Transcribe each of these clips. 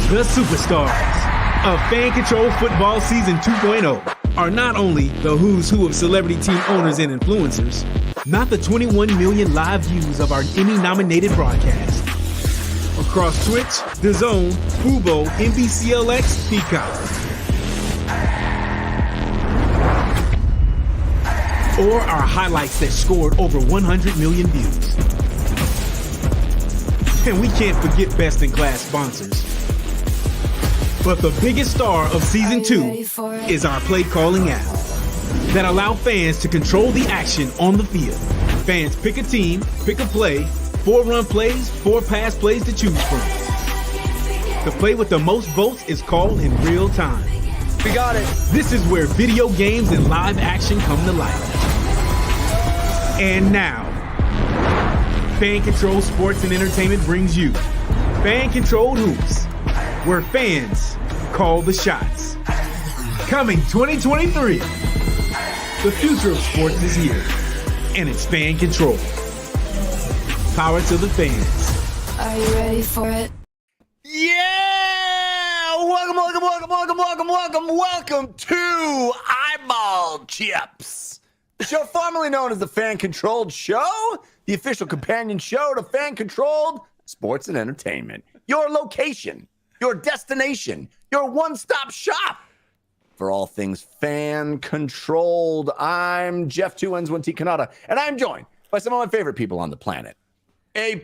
The superstars of Fan Control Football Season 2.0 are not only the who's who of celebrity team owners and influencers, not the 21 million live views of our Emmy-nominated broadcast. Across Twitch, DAZN, Fubo, NBCLX, Peacock. Or our highlights that scored over 100 million views. And we can't forget best-in-class sponsors. But the biggest star of Season 2 is our play calling app that allow fans to control the action on the field. Fans pick a team, pick a play, 4 run plays, 4 pass plays to choose from. The play with the most votes is called in real time. We got it. This is where video games and live action come to life. And now, Fan Control Sports and Entertainment brings you Fan Controlled Hoops, where fans call the shots. Coming 2023, the future of sports is here, and it's Fan Control. Power to the fans. Are you ready for it? Yeah! Welcome to Eyeball Chips, the show formerly known as the Fan Controlled Show, the official companion show to Fan Controlled Sports and Entertainment. Your location, your destination, your one-stop shop for all things fan controlled. I'm Jeff 2 N's 1 T Cannata, and I'm joined by some of my favorite people on the planet. A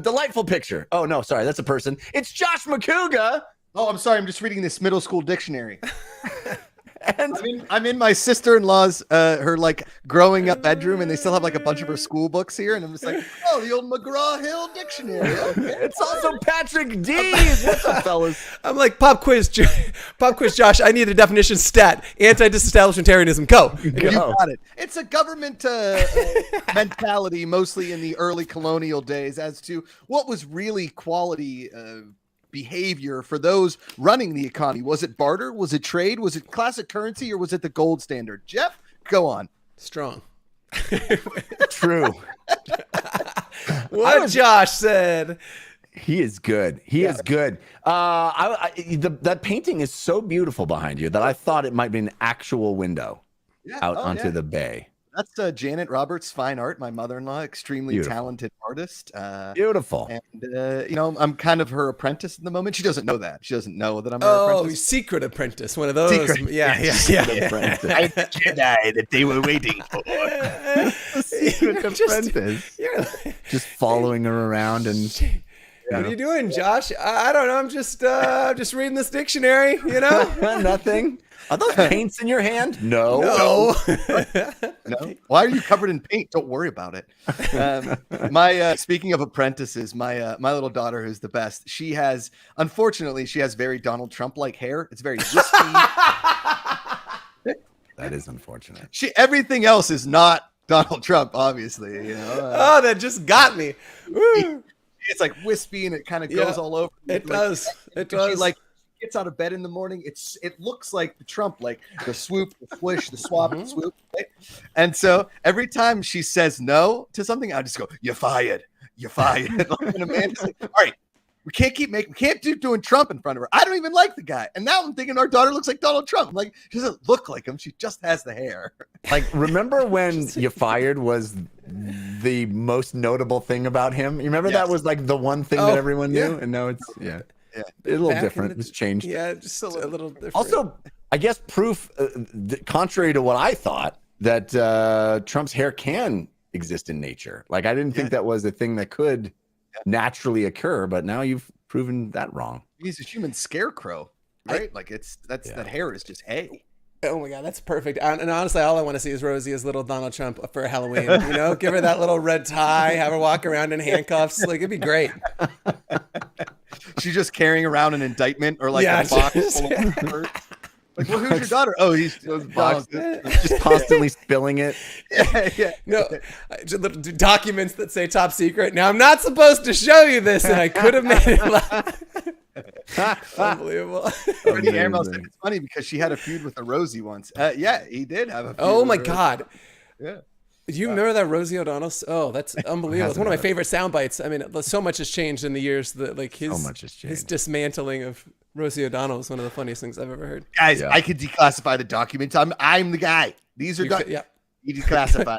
delightful picture. Oh, no, sorry, that's a person. It's Josh Macuga. Oh, I'm sorry. I'm just reading this middle school dictionary. And I'm in my sister-in-law's, her like growing up bedroom, and they still have like a bunch of her school books here. And I'm just like, oh, the old McGraw-Hill dictionary. Okay. it's also Patrick Dees. What's up, fellas? I'm like, pop quiz, Josh. I need a definition stat. Anti-disestablishmentarianism. Go. You got it. It's a government mentality, mostly in the early colonial days, as to what was really quality behavior for those running the economy. Was it barter? Was it trade? Was it classic currency? Or was it the gold standard? Jeff, go on. Strong. True. What Josh said. He is good. He is good. That painting is so beautiful behind you that I thought it might be an actual window out onto the bay. That's Janet Roberts, fine art, my mother-in-law, extremely talented artist. Beautiful. And, I'm kind of her apprentice at the moment. She doesn't know that. She doesn't know that I'm her apprentice. Secret apprentice. One of those. Secret. Yeah. Apprentice. I'm the Jedi that they were waiting for. Secret apprentice. Just following her around and... What are you doing, Josh? I don't know. I'm just reading this dictionary, you know? Nothing. Are those paints in your hand? No. No. Why are you covered in paint? Don't worry about it. Speaking of apprentices, my little daughter, who's the best, unfortunately, she has very Donald Trump-like hair. It's very wispy. That is unfortunate. Everything else is not Donald Trump, obviously. Oh, that just got me. Woo. It's like wispy and it kind of goes all over. It does. She like gets out of bed in the morning. It looks like the Trump, like the swoop, the swish, the swap, the swoop. Right? And so every time she says no to something, I just go, "You're fired. You're fired." And Amanda's like, "All right, we can't keep doing Trump in front of her. I don't even like the guy." And now I'm thinking our daughter looks like Donald Trump. I'm like, she doesn't look like him. She just has the hair. Like, remember when "You Fired" was the most notable thing about him? You remember that was like the one thing that everyone knew, and now it's a little different. It's changed. Yeah, just a little different. Also, I guess proof, contrary to what I thought, that Trump's hair can exist in nature. Like, I didn't think that was a thing that could naturally occur, but now you've proven that wrong. He's a human scarecrow, right? That hair is just hay. Oh my God, that's perfect. And honestly, all I want to see is Rosie as little Donald Trump for Halloween. Give her that little red tie, have her walk around in handcuffs. Like, it'd be great. She's just carrying around an indictment or like a box full of papers. Like, well, who's your daughter? Oh, he's just constantly spilling it. Yeah. No, just little documents that say top secret. Now, I'm not supposed to show you this, and I could have made it live. Unbelievable. Brittany Amell said it's funny because she had a feud with a Rosie once. Yeah, he did have a feud. Oh my God. Yeah. Do you remember that Rosie O'Donnell? Oh, that's unbelievable. It's one of my favorite sound bites. I mean, so much has changed in the years. That like his dismantling of Rosie O'Donnell is one of the funniest things I've ever heard. Guys, I could declassify the documents. I'm the guy. These are you declassify.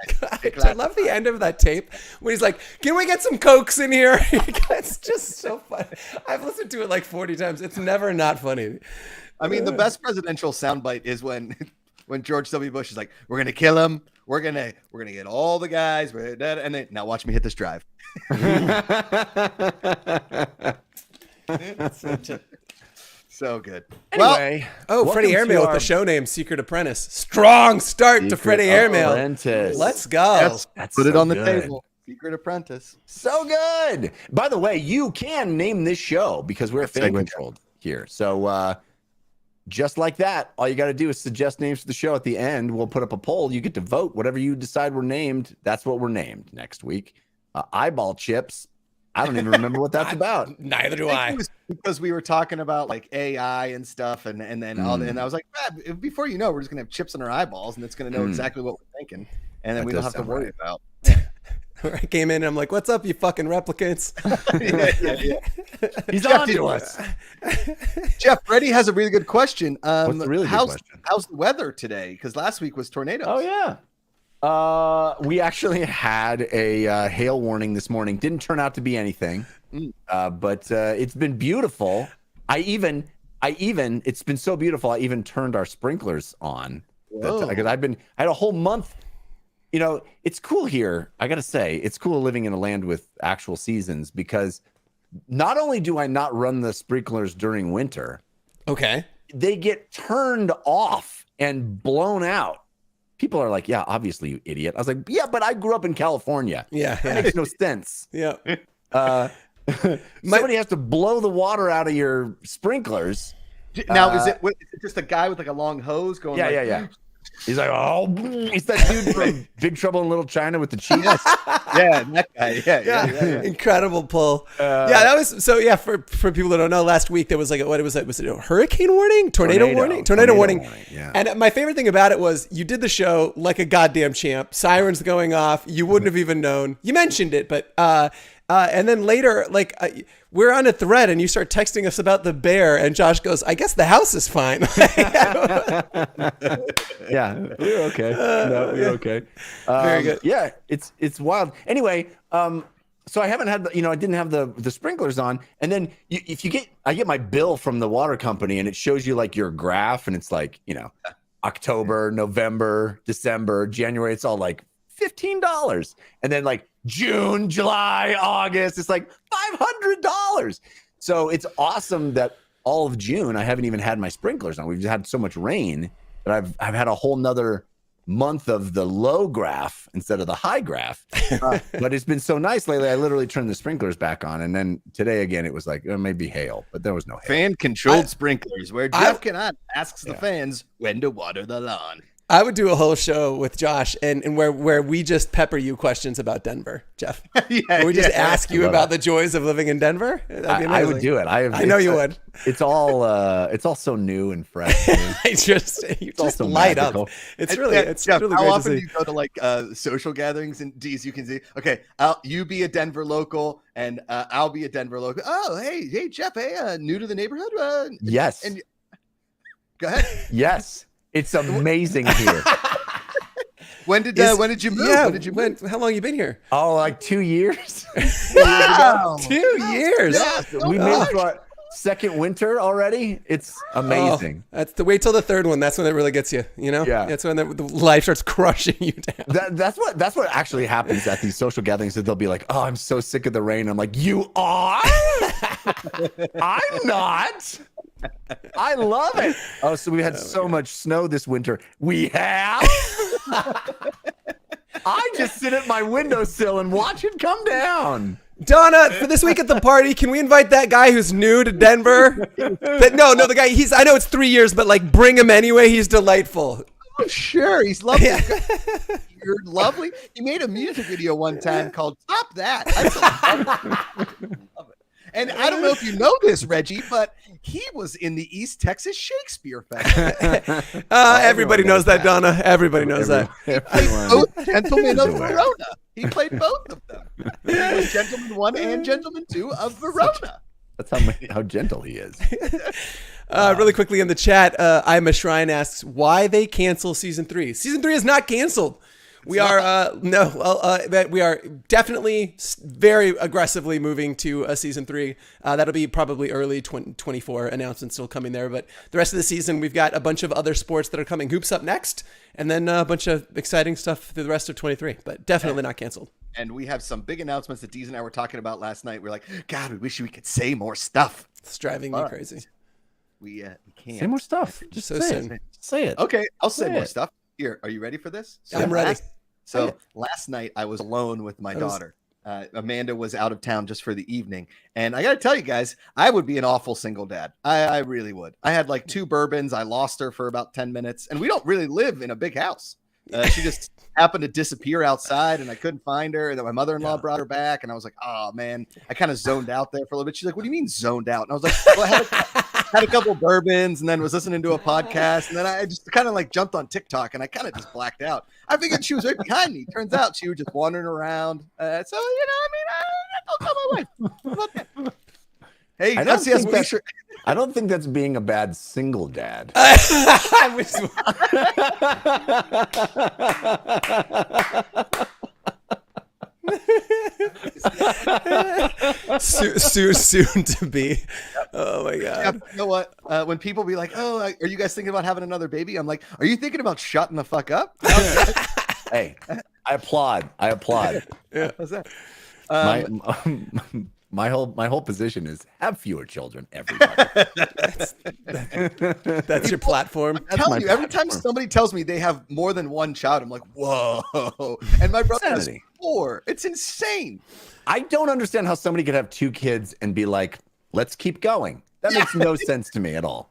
I love the end of that tape when he's like, "Can we get some Cokes in here?" It's just so funny. I've listened to it like 40 times. It's never not funny. I mean, the best presidential soundbite is when George W. Bush is like, "We're gonna kill him. We're gonna get all the guys." And then now watch me hit this drive. So good. Anyway, Freddie Airmail with the show name Secret Apprentice. Strong start to Freddie Airmail. Let's go. That's put it on the table. Secret Apprentice. So good. By the way, you can name this show because we're fan controlled here. So just like that, all you got to do is suggest names for the show at the end. We'll put up a poll. You get to vote. Whatever you decide we're named, that's what we're named next week. Eyeball chips. I don't even remember what that's about. Neither do I. It was because we were talking about like AI and stuff, and then and I was like, before you know, we're just gonna have chips in our eyeballs, and it's gonna know exactly what we're thinking, and then we don't have to worry about. I came in and I'm like, "What's up, you fucking replicants?" He's on to us. Jeff, Freddie has a really good question. What's the really good question? How's the weather today? Because last week was tornadoes. Oh yeah. We actually had a hail warning this morning. Didn't turn out to be anything, but it's been beautiful. It's been so beautiful. I even turned our sprinklers on because I had a whole month. You know, it's cool here. I got to say, it's cool living in a land with actual seasons because not only do I not run the sprinklers during winter, okay, they get turned off and blown out. People are like, yeah, obviously, you idiot. I was like, yeah, but I grew up in California. Yeah. That makes no sense. Yeah. Somebody has to blow the water out of your sprinklers. Now, is it just a guy with like a long hose going? Yeah. He's like, oh, he's that dude from Big Trouble in Little China with the cheese. Yeah, that guy. Yeah. Incredible pull. That was so. Yeah, for people that don't know, last week there was like was it a hurricane warning, tornado warning. Yeah. And my favorite thing about it was you did the show like a goddamn champ. Sirens going off. You wouldn't have even known. You mentioned it, but and then later, we're on a thread and you start texting us about the bear and Josh goes, I guess the house is fine. Yeah, we're okay. We're okay. Very good. Yeah, it's wild. Anyway, so I haven't had I didn't have the sprinklers on. And then I get my bill from the water company and it shows you like your graph and it's like, October, November, December, January, it's all like $15. And then like June, July, August, it's like $500. So it's awesome that all of June I haven't even had my sprinklers on. We've had so much rain that I've had a whole nother month of the low graph instead of the high graph. But it's been so nice lately. I literally turned the sprinklers back on, and then today again it was like maybe hail, but there was no hail. Fan controlled sprinklers, where Jeff Cannata asks the fans when to water the lawn. I would do a whole show with Josh and where we just pepper you questions about Denver, Jeff. Where we just ask you about the joys of living in Denver. I would do it. I know you would. It's all so new and fresh. You just light magical. up. It's really Jeff, really how great often to do see. you go to like social gatherings and Dees? You can see. Okay, you be a Denver local and I'll be a Denver local. Oh, hey, Jeff. Hey, new to the neighborhood. Yes. And go ahead. Yes. It's amazing here. When did you move? Yeah, when did you move? how long you been here? Oh, like 2 years. Wow. 2 years. Yeah, We made it to our second winter already. It's amazing. That's the wait till the third one. That's when it really gets you. Yeah. That's when the life starts crushing you down. That's what actually happens at these social gatherings. That they'll be like, "Oh, I'm so sick of the rain." I'm like, "You are? I'm not. I love it." Oh, so we had so much snow this winter. We have. I just sit at my windowsill and watch it come down. Donna, for this week at the party, can we invite that guy who's new to Denver? No, the guy. I know it's 3 years, but like, bring him anyway. He's delightful. Oh, sure, he's lovely. You're lovely. He made a music video one time called "Stop That." I love it. And I don't know if you know this, Reggie, but he was in the East Texas Shakespeare Festival. Everybody knows that, Donna. Everybody knows that. Both Gentlemen of Verona. He played both of them. He was Gentleman 1 and Gentleman 2 of Verona. That's how gentle he is. Really quickly in the chat, I'm a Shrine asks why they cancel season 3. Season 3 is not canceled. We are we are definitely very aggressively moving to a season 3. That'll be probably early 2024 announcements still coming there. But the rest of the season, we've got a bunch of other sports that are coming. Hoops up next, and then a bunch of exciting stuff through the rest of 23. But definitely not canceled. And we have some big announcements that Dees and I were talking about last night. We're like, God, we wish we could say more stuff. It's driving me crazy. We can't Say more stuff. Just so soon. Say it. Okay, I'll say more stuff. Here, are you ready for this? I'm ready. So last night I was alone with my daughter. Amanda was out of town just for the evening. And I got to tell you guys, I would be an awful single dad. I really would. I had like 2 bourbons. I lost her for about 10 minutes. And we don't really live in a big house. She just happened to disappear outside and I couldn't find her. And then my mother-in-law brought her back. And I was like, oh, man, I kind of zoned out there for a little bit. She's like, what do you mean zoned out? And I was like, well, I had a couple bourbons and then was listening to a podcast. And then I just kind of like jumped on TikTok and I kind of just blacked out. I figured she was right behind me. Turns out she was just wandering around. So, I'll tell my wife. Hey, I don't think that's being a bad single dad. Soon to be. Oh my God. Yeah, you know what? When people be like, "Oh, are you guys thinking about having another baby?" I'm like, "Are you thinking about shutting the fuck up?" Hey, I applaud. Yeah. What's that? My whole position is have fewer children, everybody. That's your platform. I'm telling you, every time somebody tells me they have more than one child, I'm like, whoa. And my brother has 4. It's insane. I don't understand how somebody could have 2 kids and be like, let's keep going. That makes no sense to me at all.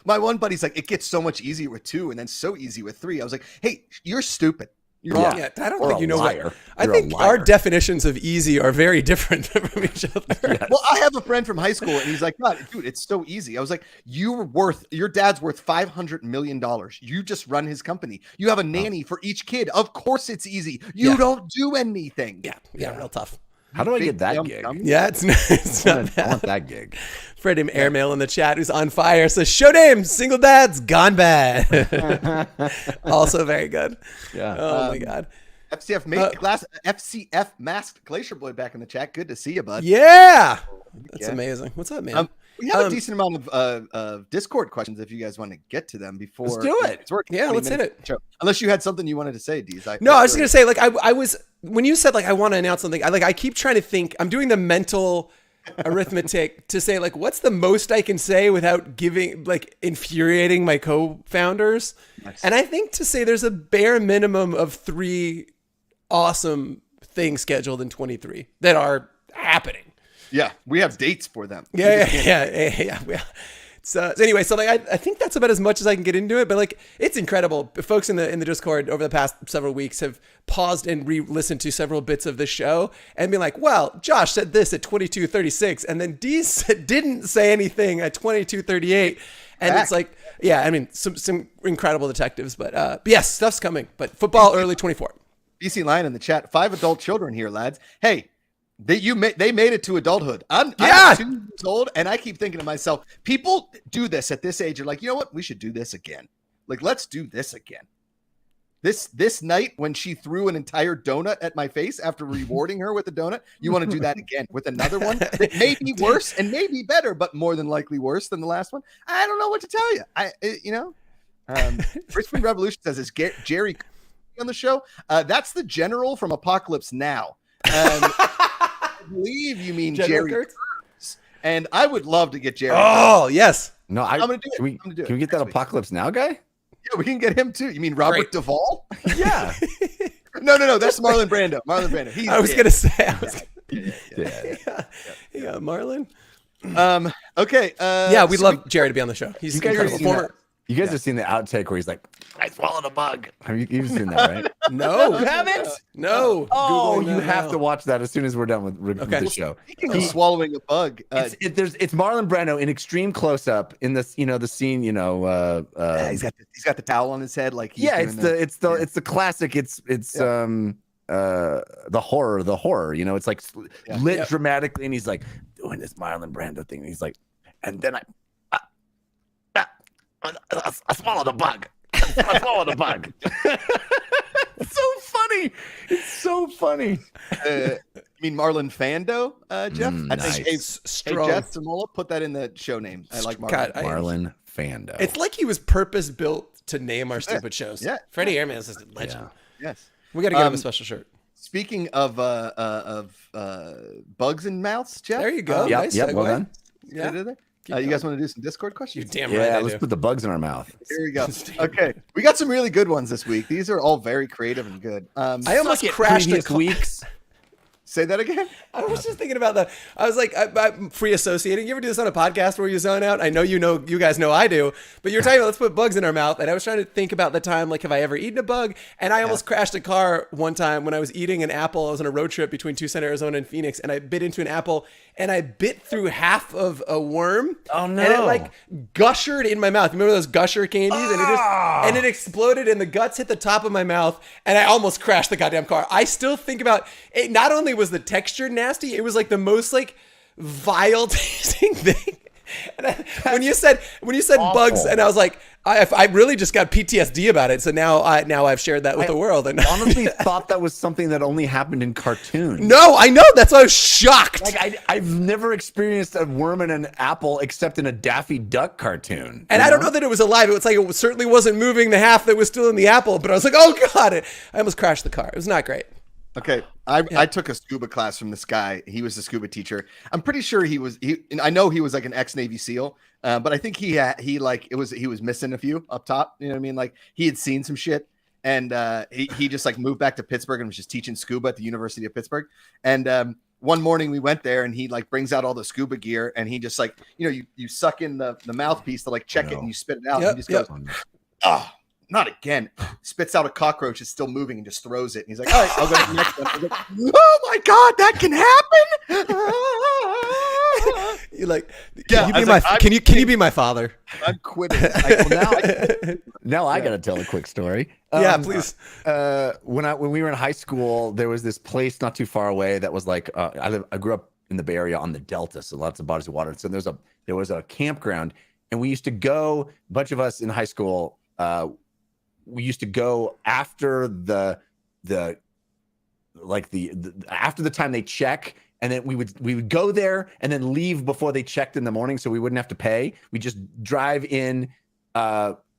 My one buddy's like, it gets so much easier with 2 and then so easy with 3. I was like, hey, you're stupid. You're wrong. Yeah, I don't Or think a you know liar. what. I think our definitions of easy are very different from each other. Yes. Well, I have a friend from high school, and he's like, "God, dude, it's so easy." I was like, your dad's worth $500 million. You just run his company. You have a nanny for each kid. Of course, it's easy. You don't do anything. Yeah, real tough. How do I get that gig? Yeah, it's not I want bad. that gig. Freddie Airmail in the chat who's on fire says, show name, single dads, gone bad. Also very good. Yeah. Oh my God. FCF masked Glacier Boy back in the chat. Good to see you, bud. Yeah. That's amazing. What's up, man? We have a decent amount of Discord questions if you guys want to get to them before. Let's do it. Yeah, let's hit it. Unless you had something you wanted to say, Dees. No, I was just going to say, like, I was, when you said, like, I want to announce something, I keep trying to think, I'm doing the mental arithmetic to say, like, what's the most I can say without infuriating my co-founders? Nice. And I think to say there's a bare minimum of 3 awesome things scheduled in 23 that are happening. Yeah, we have dates for them. Yeah. So anyway, so like I think that's about as much as I can get into it, but like it's incredible. Folks in the Discord over the past several weeks have paused and re-listened to several bits of the show and been like, "Well, Josh said this at 22:36, and then Dees didn't say anything at 22:38," and it's like, yeah, I mean, some incredible detectives, but yes, stuff's coming. But football early 24. BC Lion in the chat. 5 adult children here, lads. Hey. They made it to adulthood. I'm 2 years old, and I keep thinking to myself, people do this at this age. You're like, you know what? We should do this again. Like, let's do this again. This night when she threw an entire donut at my face after rewarding her with a donut, you want to do that again with another one that may be worse and maybe better, but more than likely worse than the last one. I don't know what to tell you. Richmond Revolution says, is Jerry on the show? That's the general from Apocalypse Now. I believe you mean Jerry Kurtz. And I would love to get Jerry. Oh, yes. No, I'm going to do it. Can we get that Apocalypse Now guy? Yeah, we can get him too. You mean Robert Duvall? Yeah. No. That's Marlon Brando. I was going to say. Yeah, Marlon. Okay. Yeah, we'd love Jerry to be on the show. He's incredible. You guys have seen the outtake where he's like, I swallowed a bug. Have you've seen that, right? No. You haven't? No. Oh, Googling you that have now. to watch that as soon as we're done with the show. Speaking of swallowing a bug, It's Marlon Brando in extreme close up in this, the scene, he's got the towel on his head, like he's it's the classic. It's the horror. It's like lit dramatically, and he's like doing this Marlon Brando thing. And he's like, and then I swallowed a bug. I swallowed a bug. It's so funny. It's so funny. You mean Marlon Fando, Jeff? I Nice. think Strong. Jeff Samola, put that in the show name. I like Marlon. God, Marlon Fando. It's like he was purpose built to name our stupid shows. Yeah. Freddie Airman is a legend. Yes. We got to get him a special shirt. Speaking of bugs in mouths, Jeff. There you go. Yep, Nice well segue. done. Yeah. You guys want to do some Discord You questions? damn right Yeah, I let's do. put the bugs in our mouth. Here we go. Okay, we got some really good ones this week. These are all very creative and good. I almost crashed previous a weeks. Say that again. I was just thinking about that. I was like, I'm free associating. You ever do this on a podcast where you zone out? I know you guys know I do, but you're talking about let's put bugs in our mouth. And I was trying to think about the time, like, have I ever eaten a bug? And I almost crashed a car one time when I was eating an apple. I was on a road trip between Tucson, Arizona and Phoenix, and I bit into an apple and I bit through half of a worm. Oh, no. And it like gushered in my mouth. Remember those gusher candies? And it exploded and the guts hit the top of my mouth and I almost crashed the goddamn car. I still think about it. Not only was the texture nasty, it was like the most like vile tasting thing. And when you said bugs, and I was like, I really just got PTSD about it. So now I've shared that with the world. And honestly thought that was something that only happened in cartoons. No, I know. That's why I was shocked. Like I've never experienced a worm in an apple except in a Daffy Duck cartoon. And I don't know that it was alive. It was like it certainly wasn't moving the half that was still in the apple. But I was like, oh god, I almost crashed the car. It was not great. Okay, I took a scuba class from this guy. He was a scuba teacher. I'm pretty sure I know he was like an ex-Navy SEAL, but I think he was missing a few up top. You know what I mean? Like he had seen some shit, and he just like moved back to Pittsburgh and was just teaching scuba at the University of Pittsburgh. And one morning we went there, and he like brings out all the scuba gear, and he just like you suck in the mouthpiece to like check it, and you spit it out, and he just goes, oh. Not again. Spits out a cockroach, is still moving, and just throws it. And he's like, all right, I'll go to the next one. Like, oh my god, that can happen. You're like, can you be my father? I'm quitting. Now I gotta tell a quick story. Yeah, please. When we were in high school, there was this place not too far away that was like I grew up in the Bay Area on the Delta, so lots of bodies of water. So there was a campground, and we used to go. A bunch of us in high school. We used to go after after the time they check, and then we would go there and then leave before they checked in the morning, so we wouldn't have to pay. We just drive in,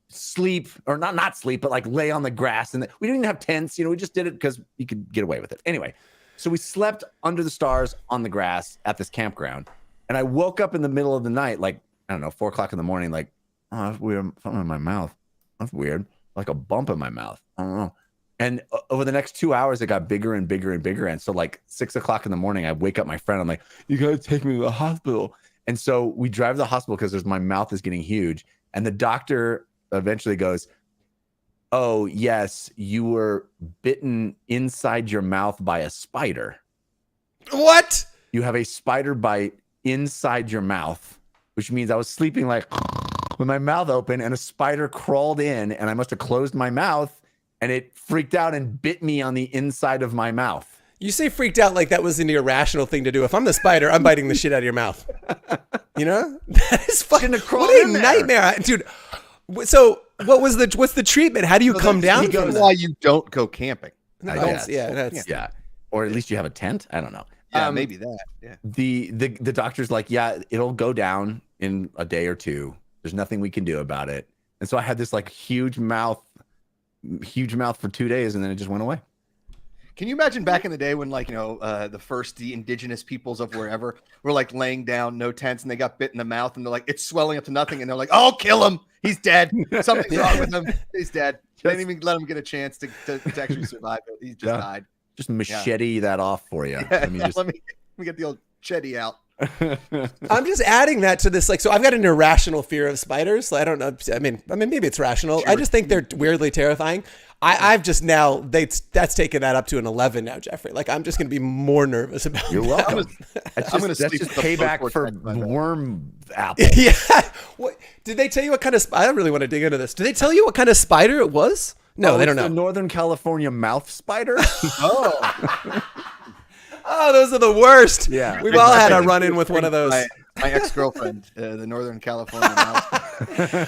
sleep, or not sleep, but like lay on the grass, and we didn't even have tents. We just did it because you could get away with it. Anyway, so we slept under the stars on the grass at this campground, and I woke up in the middle of the night, like I don't know, 4:00 in the morning, like, oh, that's weird, something in my mouth. That's weird. Like a bump in my mouth. I don't know. And over the next 2 hours, it got bigger and bigger and bigger. And so like 6:00 in the morning, I wake up my friend. I'm like, you got to take me to the hospital. And so we drive to the hospital because my mouth is getting huge. And the doctor eventually goes, oh, yes, you were bitten inside your mouth by a spider. What? You have a spider bite inside your mouth, which means I was sleeping like with my mouth open, and a spider crawled in, and I must have closed my mouth, and it freaked out and bit me on the inside of my mouth. You say freaked out like that was an irrational thing to do. If I'm the spider, I'm biting the shit out of your mouth. That is fucking what a nightmare, dude. So what's the treatment? How do you come down from that? Why you don't go camping? Yeah. Or at least you have a tent. I don't know. Yeah, maybe that. Yeah. The doctor's like, yeah, it'll go down in a day or two. There's nothing we can do about it. And so I had this like huge mouth for 2 days, and then it just went away. Can you imagine back in the day when the indigenous peoples of wherever were like laying down, no tents, and they got bit in the mouth, and they're like, it's swelling up to nothing, and they're like, oh, kill him. He's dead. Something's wrong with him. He's dead. They didn't even let him get a chance to actually survive it. He just died. Just machete that off for you. Yeah, let me get the old chetty out. I'm just adding that to this. Like, so I've got an irrational fear of spiders. I don't know. I mean, maybe it's rational. I just think they're weirdly terrifying. I've just now that's taken that up to an 11 now, Jeffrey. Like, I'm just going to be more nervous about. You're welcome. That's just sleep payback for worm apple. Yeah. What did they tell you? What kind of? I really want to dig into this. Did they tell you what kind of spider it was? No, they don't know. The Northern California mouth spider. Oh, those are the worst. Yeah. We've all had a run-in with one of those. My ex-girlfriend, the Northern California mouse.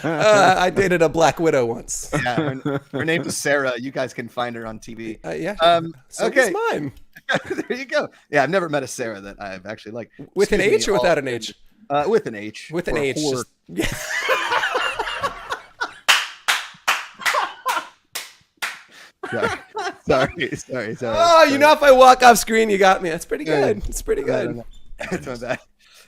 I dated a black widow once. Yeah, her name was Sarah. You guys can find her on TV. Yeah. So okay. it's mine. There you go. Yeah, I've never met a Sarah that I've actually liked. With an H or without an H? With an H. With an H. Sorry. Oh, you know, if I walk off screen, you got me. That's pretty good. It's pretty good. It's not bad.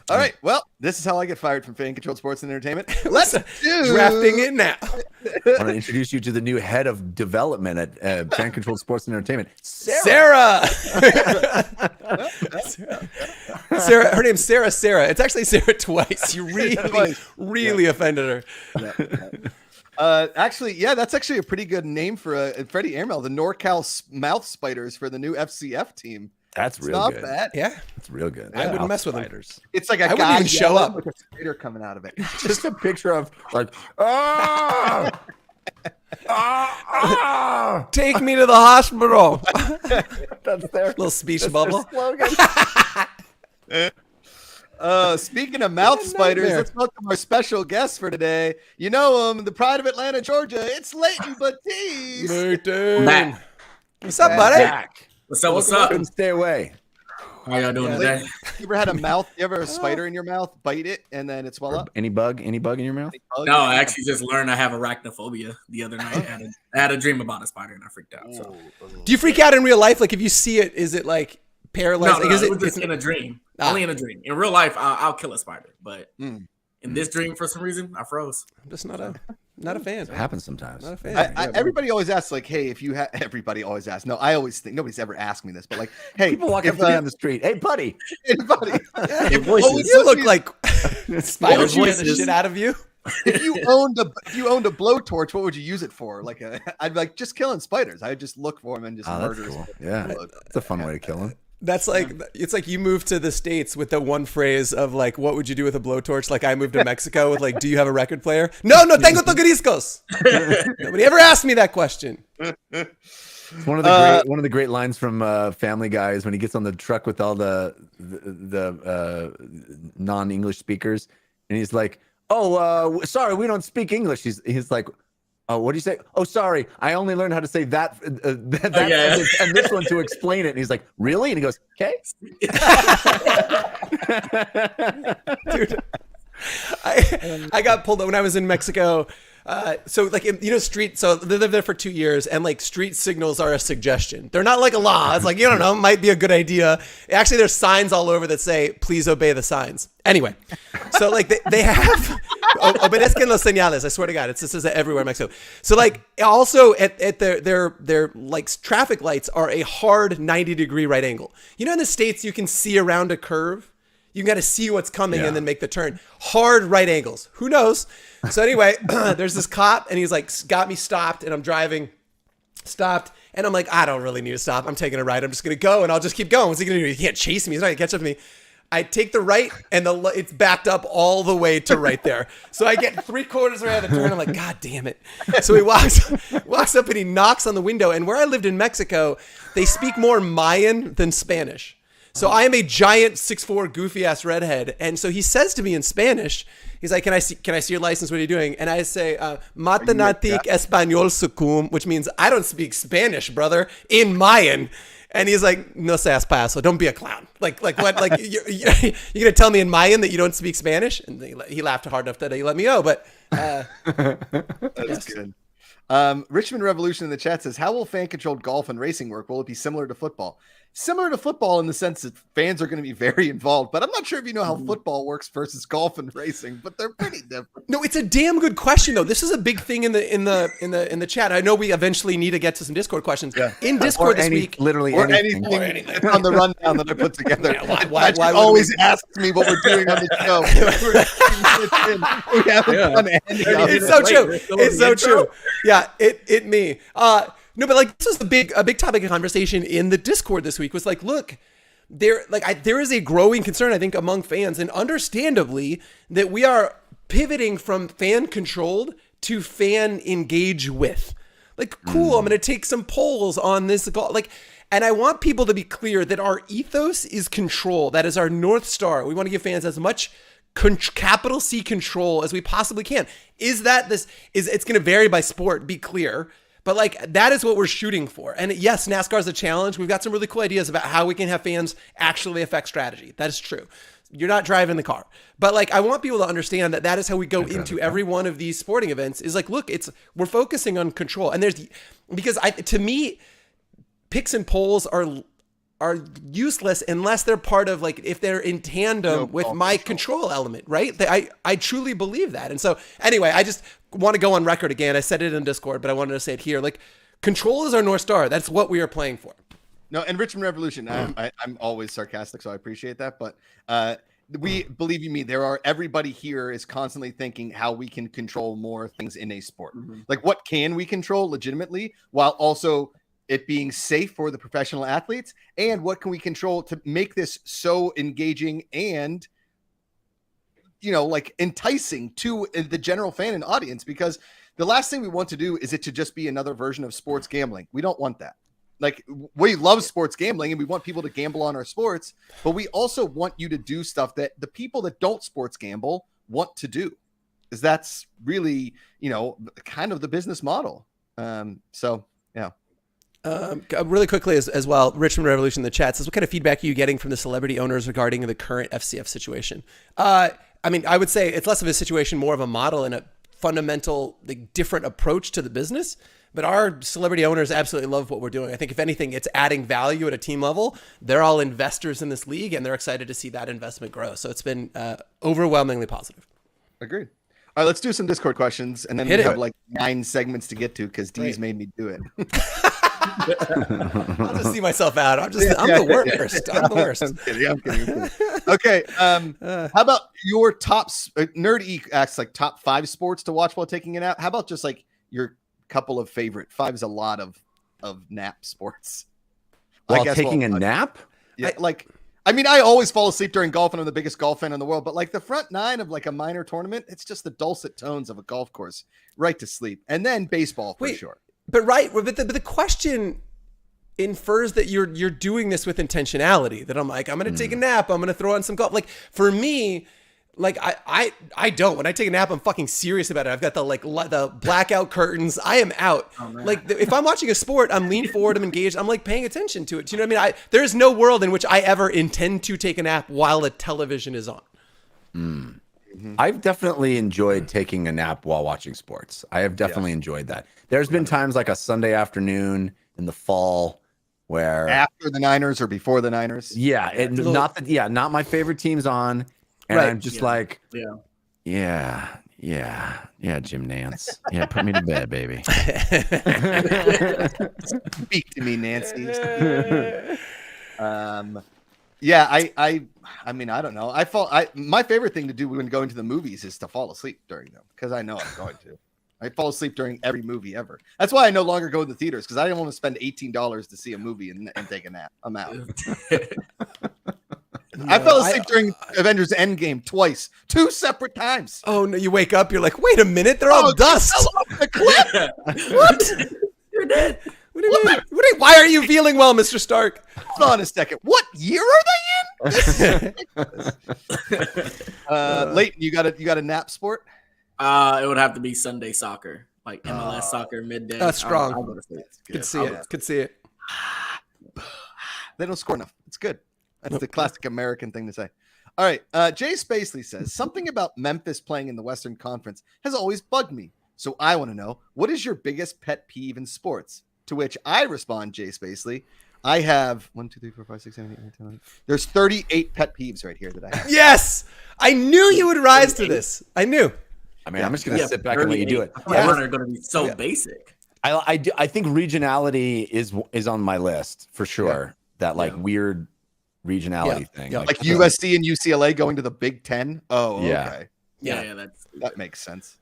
All right. Well, this is how I get fired from Fan Controlled Sports and Entertainment. Let's do drafting it now. I want to introduce you to the new head of development at Fan Controlled Sports and Entertainment, Sarah. Sarah. Her name's Sarah. It's actually Sarah twice. You really offended her. Actually, yeah, that's actually a pretty good name for a Freddie Airmail, the NorCal Mouth Spiders for the new FCF team. That's real not good. Bad. Yeah, it's real good. I wouldn't mess with them. It's like a I guy wouldn't even show up with a spider coming out of it. Just a picture of like, take me to the hospital. That's their little speech bubble. Slogan. Speaking of mouth spiders, let's welcome our special guest for today. You know him, the pride of Atlanta, Georgia. It's Leighton Batiste. Leighton. What's up, buddy? Back. What's up? Couldn't stay away. How y'all doing today? You ever had you ever a spider in your mouth, bite it, and then it swell up? Any bug in your mouth? No, I actually just learned I have arachnophobia the other night. I had a dream about a spider and I freaked out. So. Do you freak out in real life? Like, if you see it, is it like paralyzed? No, like, it was just in a dream. Only in a dream. In real life, I'll kill a spider, but in this dream, for some reason, I froze. I'm just not a fan. It happens sometimes. Not a fan. Everybody always asks, like, hey, if you have, everybody always asks. No, I always think nobody's ever asked me this, but like, hey, people walking up down the street. Hey, buddy. Hey, buddy. You look like spiders get the shit out of you. If you owned a blowtorch, what would you use it for? Like I'd be like just killing spiders. I'd just look for them and just murder. Cool. Yeah, it's a fun way to kill them. That's like, it's like you moved to the States with the one phrase of like, what would you do with a blowtorch? Like I moved to Mexico with like, do you have a record player? No tengo tocariscos. Nobody ever asked me that question. It's one of the great lines from Family Guy is when he gets on the truck with all the non-English speakers, and he's like, "Oh, sorry, we don't speak English." He's like, "Oh, what do you say?" "Oh, sorry, I only learned how to say that and this one to explain it." And he's like, "Really?" And he goes, "Okay." Dude, I got pulled when I was in Mexico. So like, so they lived there for 2 years, and like street signals are a suggestion. They're not like a law. It's like, you don't know, might be a good idea. Actually, there's signs all over that say, please obey the signs. Anyway, so like they have, obedezcan los señales. I swear to God, this is everywhere in Mexico. So like also at their like traffic lights are a hard 90-degree right angle. You know, in the States, you can see around a curve. You got to see what's coming and then make the turn. Hard right angles. Who knows? So anyway, there's this cop and he's like, got me stopped, and I'm driving, stopped. And I'm like, I don't really need to stop. I'm taking a right. I'm just going to go and I'll just keep going. What's he going to do? He can't chase me. He's not going to catch up to me. I take the right and it's backed up all the way to right there. So I get 3/4 way out of the turn. I'm like, God damn it. So he walks up and he knocks on the window. And where I lived in Mexico, they speak more Mayan than Spanish. So I am a giant 6'4" goofy ass redhead, and so he says to me in Spanish, he's like, "Can I see your license? What are you doing?" And I say, "Matanatic español sucum," which means I don't speak Spanish, brother, in Mayan. And he's like, "No seas paso, don't be a clown. Like what? Like you're gonna tell me in Mayan that you don't speak Spanish?" And he laughed hard enough that he let me go. But that's good. Richmond Revolution in the chat says, how will fan-controlled golf and racing work? Will it be similar to football? similar to football in the sense that fans are going to be very involved, but I'm not sure if you know how football works versus golf and racing, but they're pretty different. No, it's a damn good question though. This is a big thing in the chat. I know we eventually need to get to some Discord questions. Yeah. In Discord this week, literally Or anything. anything it's on the rundown that I put together. why Patrick always asks me what we're doing on the show. We haven't done anything. It's so true. It's so true. Yeah, it me. No, but like this is a big topic of conversation in the Discord this week. Was like, look, there is a growing concern I think among fans, and understandably, that we are pivoting from fan controlled to fan engage with. Like, cool, I'm going to take some polls on this. Like, and I want people to be clear that our ethos is control. That is our North Star. We want to give fans as much capital C control as we possibly can. It's going to vary by sport, be clear. But like, that is what we're shooting for. And yes, NASCAR is a challenge. We've got some really cool ideas about how we can have fans actually affect strategy. That is true. You're not driving the car. But like, I want people to understand that that is how we go into every one of these sporting events is like, look, we're focusing on control. And to me, picks and polls are useless unless they're part of like, if they're in tandem with my control element, right? I truly believe that. And so anyway, I just want to go on record again. I said it in Discord, but I wanted to say it here. Like, control is our North Star. That's what we are playing for. No, and Richmond Revolution, I'm always sarcastic, so I appreciate that. But believe you me, everybody here is constantly thinking how we can control more things in a sport. Like, what can we control legitimately while also it being safe for the professional athletes, and what can we control to make this so engaging and, like enticing to the general fan and audience? Because the last thing we want to do is it to just be another version of sports gambling. We don't want that. Like, we love sports gambling and we want people to gamble on our sports, but we also want you to do stuff that the people that don't sports gamble want to do, because that's really, kind of the business model. So yeah. Really quickly as well, Richmond Revolution in the chat says, what kind of feedback are you getting from the celebrity owners regarding the current FCF situation? I would say it's less of a situation, more of a model and a fundamental, different approach to the business. But our celebrity owners absolutely love what we're doing. I think if anything, it's adding value at a team level. They're all investors in this league, and they're excited to see that investment grow. So it's been overwhelmingly positive. Agreed. All right, let's do some Discord questions, and then we have like 9 segments to get to because Dees made me do it. I'll just see myself out. I'm the worst. I'm the worst. I'm kidding. Okay. How about your top Nerd E asks like top 5 sports to watch while taking a nap? How about just like your couple of favorite? 5 is a lot of nap sports. While taking a nap? Yeah. I always fall asleep during golf, and I'm the biggest golf fan in the world. But like the front 9 of like a minor tournament, it's just the dulcet tones of a golf course, right to sleep. And then baseball for sure. But the question infers that you're doing this with intentionality. That I'm going to take a nap. I'm going to throw on some golf. Like for me, like I don't. When I take a nap, I'm fucking serious about it. I've got the blackout curtains. I am out. If I'm watching a sport, I'm leaned forward. I'm engaged. I'm like paying attention to it. Do you know what I mean? There is no world in which I ever intend to take a nap while the television is on. I've definitely enjoyed taking a nap while watching sports. I have definitely enjoyed that. There's been times like a Sunday afternoon in the fall where after the Niners or before the Niners. Yeah, not my favorite team's on. And I'm just yeah, Jim Nance. Yeah, put me to bed, baby. Speak to me, Nancy. I don't know. My favorite thing to do when going to the movies is to fall asleep during them, because I know I'm going to. I fall asleep during every movie ever. That's why I no longer go to the theaters, because I don't want to spend $18 to see a movie and take a nap. I'm out. I fell asleep during Avengers Endgame twice, 2 separate times. Oh no! You wake up, you're like, wait a minute, they're all dust. The clip. What? You're dead. What do you mean? Why are you feeling well, Mr. Stark? Hold on a second. What year are they in? Leighton, you got a nap sport? It would have to be Sunday soccer, like MLS soccer midday. That's strong. I'll go to sleep. Could see it. They don't score enough. It's good. That's the classic American thing to say. All right. Jay Spacely says, something about Memphis playing in the Western Conference has always bugged me. So I want to know, what is your biggest pet peeve in sports? To which I respond, Jay Spacely, I have 1, 2, 3, 4, 5, 6, 7, 8, 9, 10, 11. There's 38 pet peeves right here that I have. Yes, I knew you would rise to this. I knew. I mean, I'm just gonna sit back and let you do it. I feel like mine are going to be so basic. I think regionality is on my list for sure. That like weird regionality thing. Yeah. Like USC and UCLA going to the Big Ten. Oh, Yeah. okay. Yeah, That makes sense.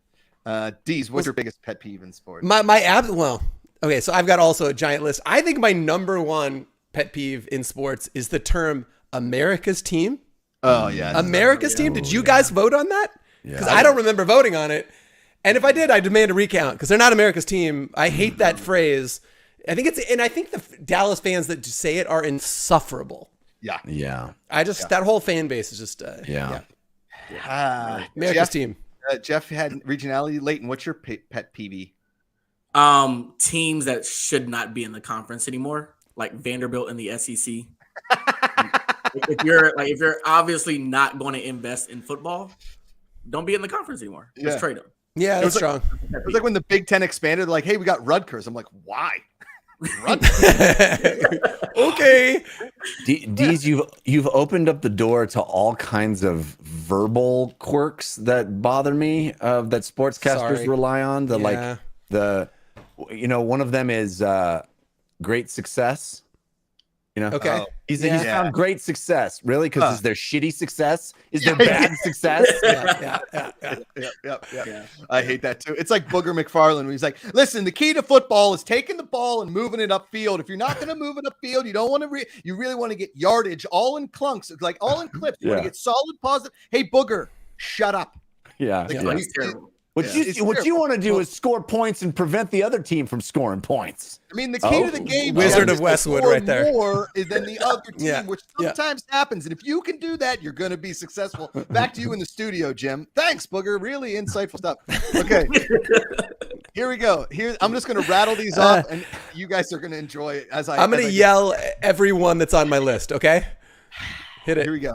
Dees, what's your biggest pet peeve in sports? Well, okay, so I've got also a giant list. I think my number one pet peeve in sports is the term America's team. Oh, yeah. America's team. Did you guys vote on that? Because I don't remember voting on it. And if I did, I demand a recount because they're not America's team. I hate that phrase. I think the Dallas fans that just say it are insufferable. Yeah. Yeah. That whole fan base is just America's team. Jeff had regionality. Leighton, what's your pet peeve? Teams that should not be in the conference anymore, like Vanderbilt in the SEC. if you're obviously not going to invest in football, don't be in the conference anymore. Just trade them. Yeah, that's strong. It was like when the Big Ten expanded, like, hey, we got Rutgers. I'm like, why? Okay. Dees, you've opened up the door to all kinds of verbal quirks that bother me that sportscasters rely on. One of them is great success. Okay. He's found great success. Really? Because is there shitty success? Is there bad success? Yeah. I hate that too. It's like Booger McFarland when he's like, listen, the key to football is taking the ball and moving it upfield. If you're not going to move it upfield, you don't want to you really want to get yardage all in clunks. It's like all in clips. You want to get solid positive. Hey, Booger, shut up. Yeah. He's terrible. What you want to do is score points and prevent the other team from scoring points. I mean, the key to the game Wizard is of Westwood right there. More than the other team, which sometimes happens. And if you can do that, you're going to be successful. Back to you in the studio, Jim. Thanks, Booger. Really insightful stuff. Okay. Here we go. I'm just going to rattle these off, and you guys are going to enjoy it. I'm going to yell every one that's on my list, okay? Hit it. Here we go.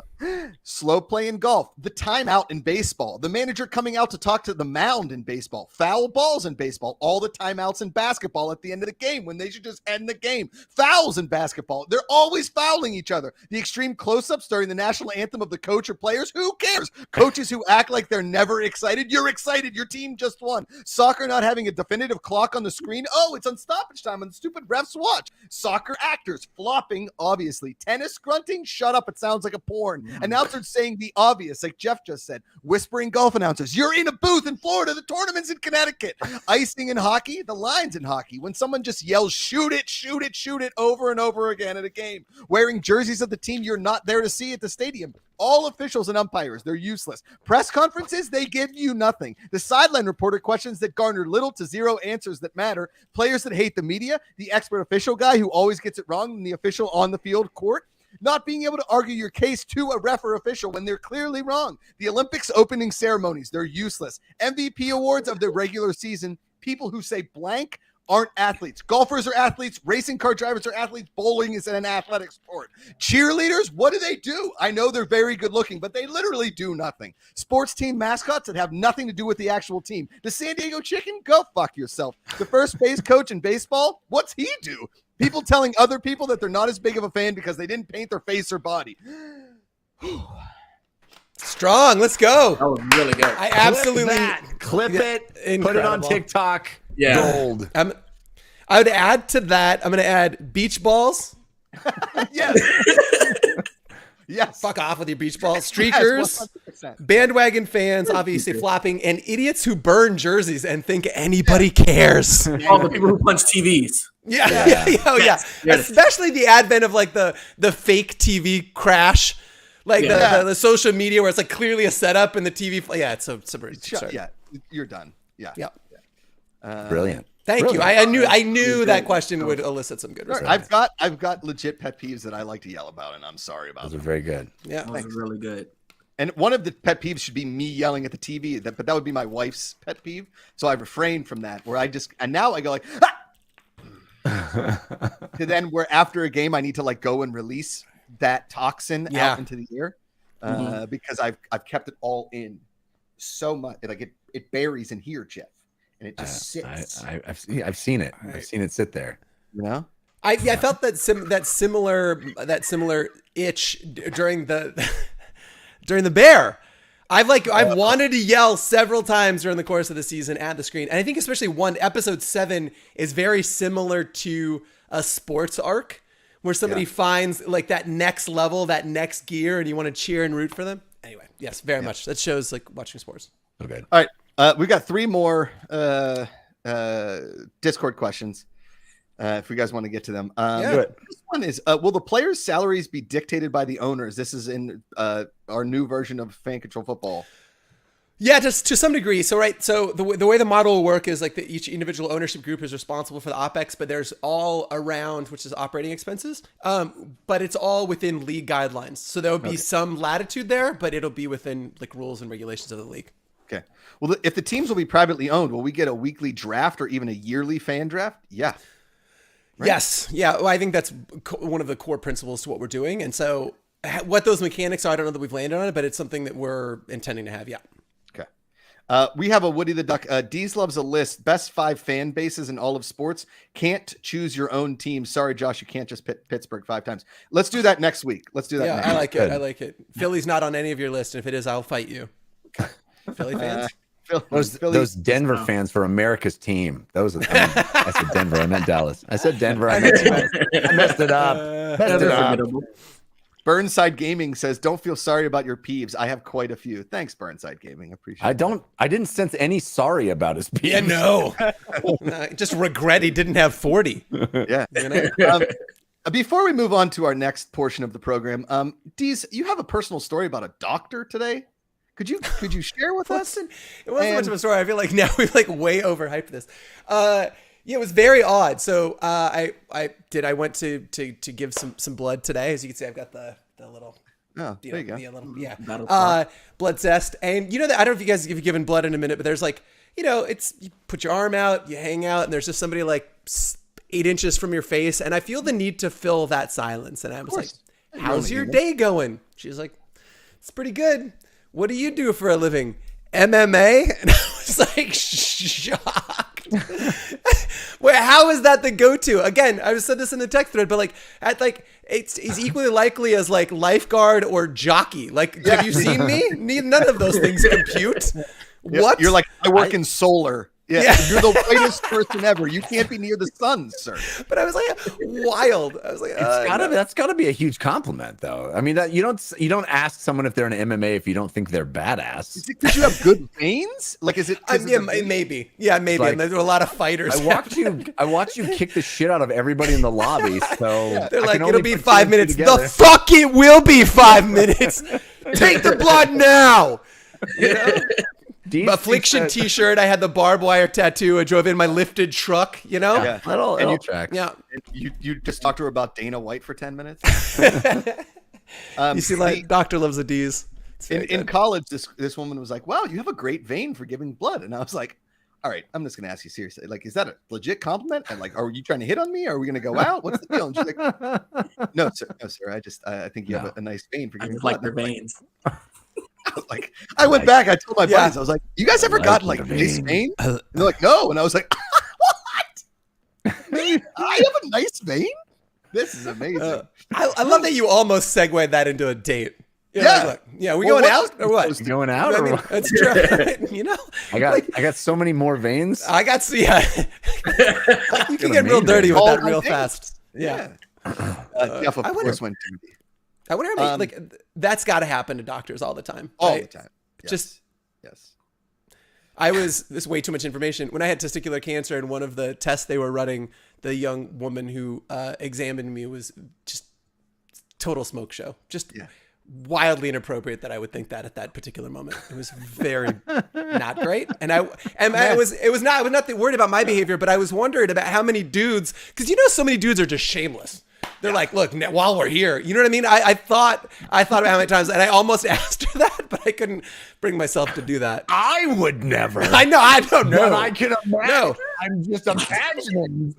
Slow play in golf. The timeout in baseball. The manager coming out to talk to the mound in baseball. Foul balls in baseball. All the timeouts in basketball at the end of the game when they should just end the game. Fouls in basketball. They're always fouling each other. The extreme close-ups during the national anthem of the coach or players. Who cares? Coaches who act like they're never excited. You're excited. Your team just won. Soccer not having a definitive clock on the screen. Oh, it's on stoppage time on the stupid ref's watch. Soccer actors flopping, obviously. Tennis grunting. Shut up. It sounds like a porn. Announcers saying the obvious, like Jeff just said. Whispering golf announcers. You're in a booth in Florida. The tournament's in Connecticut. Icing in hockey. The lines in hockey. When someone just yells, shoot it, shoot it, shoot it over and over again at a game. Wearing jerseys of the team you're not there to see at the stadium. All officials and umpires, they're useless. Press conferences, they give you nothing. The sideline reporter questions that garner little to zero answers that matter. Players that hate the media. The expert official guy who always gets it wrong in the official on the field court. Not being able to argue your case to a ref or official when they're clearly wrong. The Olympics opening ceremonies, they're useless. MVP awards of the regular season, people who say blank aren't athletes. Golfers are athletes. Racing car drivers are athletes. Bowling is an athletic sport. Cheerleaders, what do? I know they're very good looking, but they literally do nothing. Sports team mascots that have nothing to do with the actual team. The San Diego Chicken, go fuck yourself. The first base coach in baseball, what's he do? People telling other people that they're not as big of a fan because they didn't paint their face or body. Strong. Let's go. That was really good. I absolutely clip it, incredible. put it on TikTok. Yeah. Gold. I would add to that. I'm going to add beach balls. Yes. Yes. Fuck off with your beach balls. Streakers, yes, bandwagon fans, obviously flopping, and idiots who burn jerseys and think anybody cares. All the people who punch TVs. Yeah. Especially the advent of like the fake TV crash, like the social media where it's like clearly a setup and the TV. Yeah, it's so sorry. Yeah, you're done. Yeah. Brilliant. Thank you. I knew that question would elicit some good response. I've got legit pet peeves that I like to yell about, and I'm sorry about Those them. are very good. Yeah, That was really good. And one of the pet peeves should be me yelling at the TV, but that would be my wife's pet peeve. So I refrained from that. And now I go like, ah! To then where after a game I need to like go and release that toxin out into the air because I've kept it all in so much. Like it buries in here, Jeff. And it just sits. I've seen it. I've seen it sit there. You know? I felt that similar itch during the during the Bear. I've wanted to yell several times during the course of the season at the screen, and I think especially episode 7 is very similar to a sports arc where somebody finds like that next level, that next gear, and you want to cheer and root for them. Anyway, yes, very much. That shows like watching sports. Okay. All right. We got 3 more Discord questions. If you guys want to get to them. This one is, will the players' salaries be dictated by the owners? This is in our new version of Fan Control Football. Yeah, just to some degree. So the way the model will work is like that each individual ownership group is responsible for the OPEX, but there's all around, which is operating expenses. But it's all within league guidelines. So there will be some latitude there, but it'll be within like rules and regulations of the league. Okay. Well, if the teams will be privately owned, will we get a weekly draft or even a yearly fan draft? Yeah. Right? Yes. Yeah. Well, I think that's one of the core principles to what we're doing. And so what those mechanics are, I don't know that we've landed on it, but it's something that we're intending to have. Yeah. Okay. We have a Woody the Duck. Dees loves a list. Best 5 fan bases in all of sports. Can't choose your own team. Sorry, Josh, you can't just pick Pittsburgh 5 times. Let's do that next week. Let's do that. Yeah, next I week. like it. I like it. Philly's not on any of your list. And if it is, I'll fight you. Philly fans? Those Denver fans for America's team. I said Denver. I meant Dallas. I said Denver. I meant Dallas. I messed it up. Burnside Gaming says, "Don't feel sorry about your peeves. I have quite a few." Thanks, Burnside Gaming. Appreciate it. I didn't sense any sorry about his peeves. Yeah, no. Just regret he didn't have 40. Yeah. You know? Before we move on to our next portion of the program, Dees, you have a personal story about a doctor today. Could you share with us? It wasn't much of a story. I feel like now we've like way overhyped this. Yeah, it was very odd. So I went to give some blood today. As you can see, I've got the little there you go. Blood zest. And you know that I don't know if you've given blood in a minute, but there's like, you know, it's you put your arm out, you hang out, and there's just somebody like 8 inches from your face, and I feel the need to fill that silence. And I was like, "How's your day going?" She's like, "It's pretty good. What do you do for a living?" MMA? And I was like shocked. Wait, how is that the go-to? Again, I said this in the text thread, but like it's equally likely as like lifeguard or jockey. Like, have you seen me? None of those things compute. What? You're like, I work in solar. Yeah, you're the whitest person ever. You can't be near the sun, sir. But I was like, wild. I was like, that's gotta be a huge compliment, though. I mean, that you don't ask someone if they're an MMA if you don't think they're badass. Is it because you have good veins? Like, is it? Maybe. Yeah, maybe. Like, and there are a lot of fighters. I watched you kick the shit out of everybody in the lobby. So they're like, it'll be 5 minutes. The fuck it will be 5 minutes. Take the blood now. You know? Affliction T-shirt. I had the barbed wire tattoo. I drove in my lifted truck. You know, that'll track. Yeah, and you just talked to her about Dana White for 10 minutes. You see, like Doctor loves the D's. In college, this woman was like, "Wow, you have a great vein for giving blood," and I was like, "All right, I'm just gonna ask you seriously. Like, is that a legit compliment? And like, are you trying to hit on me? Or are we gonna go out? What's the deal?" And she's like, "No, sir. I think you have a nice vein for giving blood." Like their veins. Like, I went back. I told my buddies, I was like, "You guys ever got like nice vein?" And they're like, "No," and I was like, "What? I have a nice vein? This is amazing." I love that you almost segued that into a date. We going out or what? You going out or what? That's true. You know, I got so many more veins. You can get real dirty with that real fast. Yeah. Jeff, of course, went dirty. I wonder how many, that's got to happen to doctors all the time. All right? the time. Yes. This is way too much information. When I had testicular cancer and one of the tests they were running, the young woman who examined me was just total smoke show. Just wildly inappropriate that I would think that at that particular moment. It was very not great. And I was not worried about my behavior, but I was wondering about how many dudes, because you know so many dudes are just shameless. They're like, look, while we're here, you know what I mean? I thought about how many times, and I almost asked her that, but I couldn't bring myself to do that. I would never. I know. I don't know. But I can imagine. No. I'm just imagining.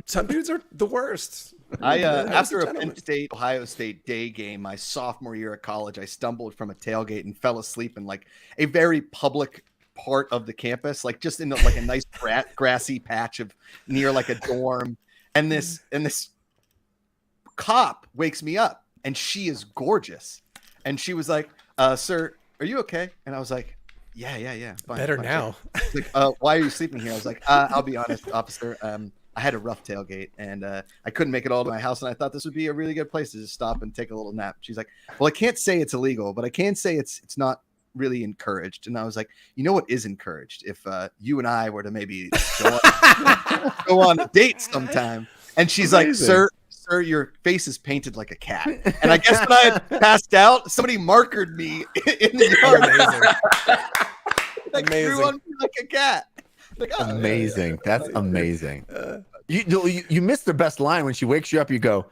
Some dudes are the worst. After a Penn State Ohio State day game, my sophomore year at college, I stumbled from a tailgate and fell asleep in like a very public part of the campus, like just in like a nice grassy patch of near like a dorm. And this cop wakes me up, and she is gorgeous. And she was like, sir, are you okay? And I was like, yeah. Fine, Better fine. now. She's like, why are you sleeping here? I was like, I'll be honest, officer. I had a rough tailgate, and I couldn't make it all to my house, and I thought this would be a really good place to just stop and take a little nap. She's like, well, I can't say it's illegal, but I can say it's not really encouraged. And I was like, you know what is encouraged? If you and I were to maybe go on a date sometime. And she's Amazing. like, sir, your face is painted like a cat. And I guess when I had passed out, somebody markered me in the yard. Like, Amazing. drew on me like a cat. Like, oh, Amazing. yeah. That's amazing. You missed the best line when she wakes you up. You go,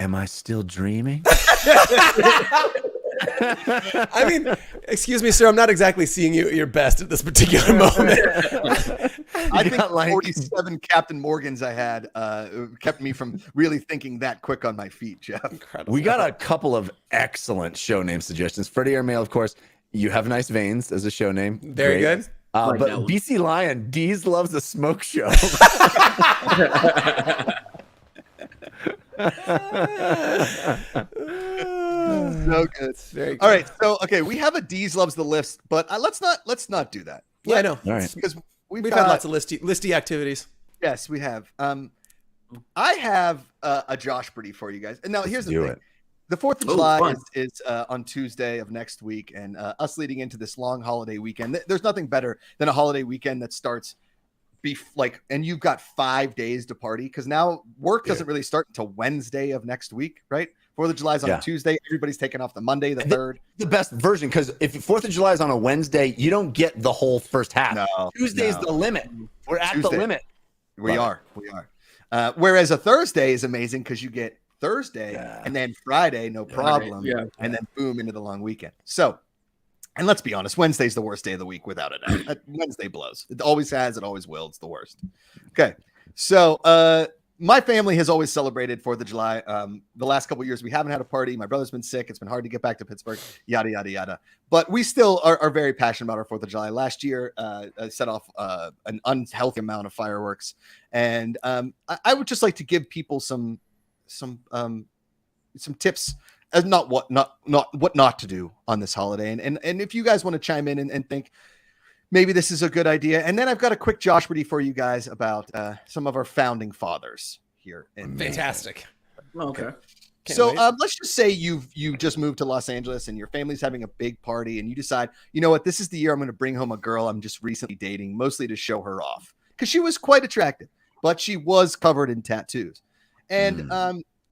"Am I still dreaming?" I mean, excuse me, sir. I'm not exactly seeing you at your best at this particular moment. I think got, like- 47 Captain Morgans I had kept me from really thinking that quick on my feet, Jeff. Incredible. We got a couple of excellent show name suggestions. Freddie Airmail, of course. You have nice veins as a show name. Very Great. good. Like But that one. BC Lion, Dees loves a smoke show. So good. Very good. All right, so okay, we have a Dees loves the list, but let's not do that. Yeah, I know. All right. Because we've We've got had lots of listy activities. Yes, we have. I have a Josh Brady for you guys. And now here's the do thing. it. The 4th of Oh, July fun. is on Tuesday of next week, and us leading into this long holiday weekend. There's nothing better than a holiday weekend that starts and you've got 5 days to party, because now work doesn't really start until Wednesday of next week, right? 4th of July is on Yeah. a Tuesday. Everybody's taking off the Monday, the 3rd. The best version, because if 4th of July is on a Wednesday, you don't get the whole first half. No, Tuesday's no. the limit. We're at Tuesday. the limit. We Love are. Whereas a Thursday is amazing because you get Thursday and then Friday, no problem. Yeah. And then boom, into the long weekend. So, and let's be honest, Wednesday's the worst day of the week without a doubt. Wednesday blows. It always has. It always will. It's the worst. Okay. So, my family has always celebrated 4th of July. The last couple of years, we haven't had a party. My brother's been sick. It's been hard to get back to Pittsburgh, yada, yada, yada. But we still are very passionate about our 4th of July. Last year, I set off an unhealthy amount of fireworks. And I would just like to give people some tips as what not to do on this holiday. And if you guys want to chime in and think maybe this is a good idea. And then I've got a quick Josh Brady for you guys about some of our founding fathers here. Fantastic. Oh, okay. Can't So wait. let's just say you just moved to Los Angeles and your family's having a big party, and you decide, you know what, this is the year I'm going to bring home a girl I'm just recently dating, mostly to show her off, because she was quite attractive, but she was covered in tattoos. And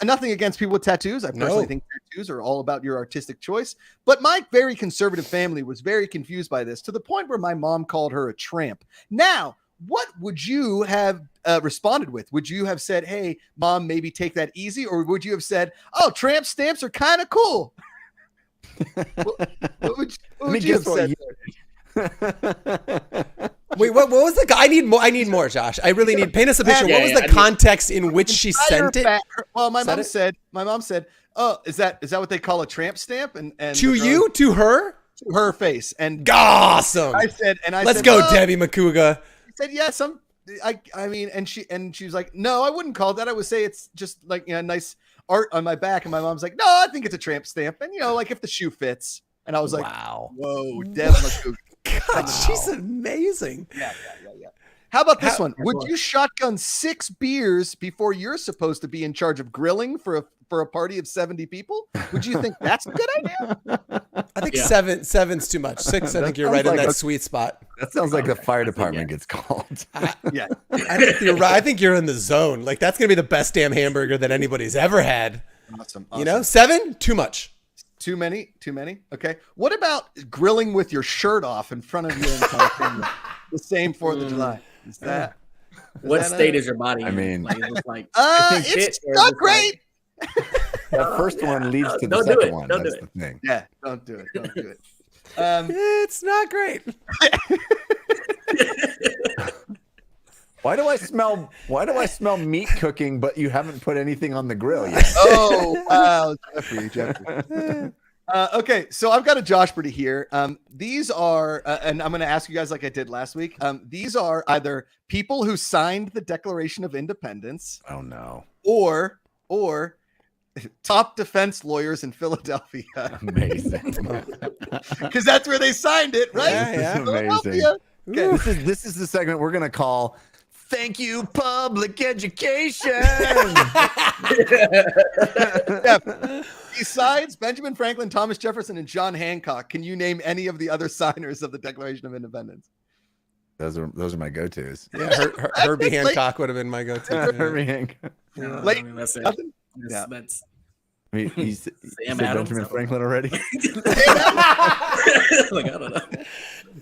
nothing against people with tattoos. I personally think tattoos are all about your artistic choice. But my very conservative family was very confused by this, to the point where my mom called her a tramp. Now, what would you have responded with? Would you have said, hey, Mom, maybe take that easy? Or would you have said, oh, tramp stamps are kind of cool? what would you have said? Wait, what was the guy? I need more, Josh. I really need. Paint us a picture. Yeah, What was yeah, the I need- context in which she sent it? Well, my Said mom said, oh, is that what they call a tramp stamp? And To the girl- you? To her? to her face. And Awesome. I said, Let's said, go, "Oh." Debbie Macuga. I said, yes, I mean, and she was like, no, I wouldn't call it that. I would say it's just like, nice art on my back. And my mom's like, no, I think it's a tramp stamp. And like if the shoe fits. And I was like, Wow. whoa, Deb Macuga. God, she's amazing. Yeah. How about this one? That's Would one. you shotgun 6 beers before you're supposed to be in charge of grilling for a party of 70 people? Would you think that's a good idea? I think Yeah. seven's too much. 6, I think you're sounds right in like that a- sweet spot. That sounds like the fire department gets called. Yeah. I think you're right. I think you're in the zone. Like that's gonna be the best damn hamburger that anybody's ever had. Awesome. You know, 7, too much. Too many. Okay. What about grilling with your shirt off in front of your entire family? The same 4th of July. Is that? What that state is your body in? I mean- like, is it like think It's fit, or is not it great. That first one leads to the Don't do second it. one. Don't do That's it. the thing. Yeah. Don't do it. It's not great. Why do I smell meat cooking, but you haven't put anything on the grill yet? Oh, wow. Jeffrey. Okay, so I've got a Josh Brady here. These are, and I'm going to ask you guys like I did last week. These are either people who signed the Declaration of Independence, Oh no. or top defense lawyers in Philadelphia. Amazing. Because that's where they signed it, right? Yeah, This is amazing. Philadelphia. Okay. This is the segment we're gonna call "Thank You Public Education." Yeah. Besides Benjamin Franklin, Thomas Jefferson, and John Hancock, can you name any of the other signers of the Declaration of Independence? Those are my go-tos. Yeah, Herbie Hancock would have been my go-to. Yeah. Herbie Hancock. Yeah, Late- I mean, that's it. Nothing? That's, Yeah. that's I mean, you said Adams. Benjamin Franklin already. like, I don't know.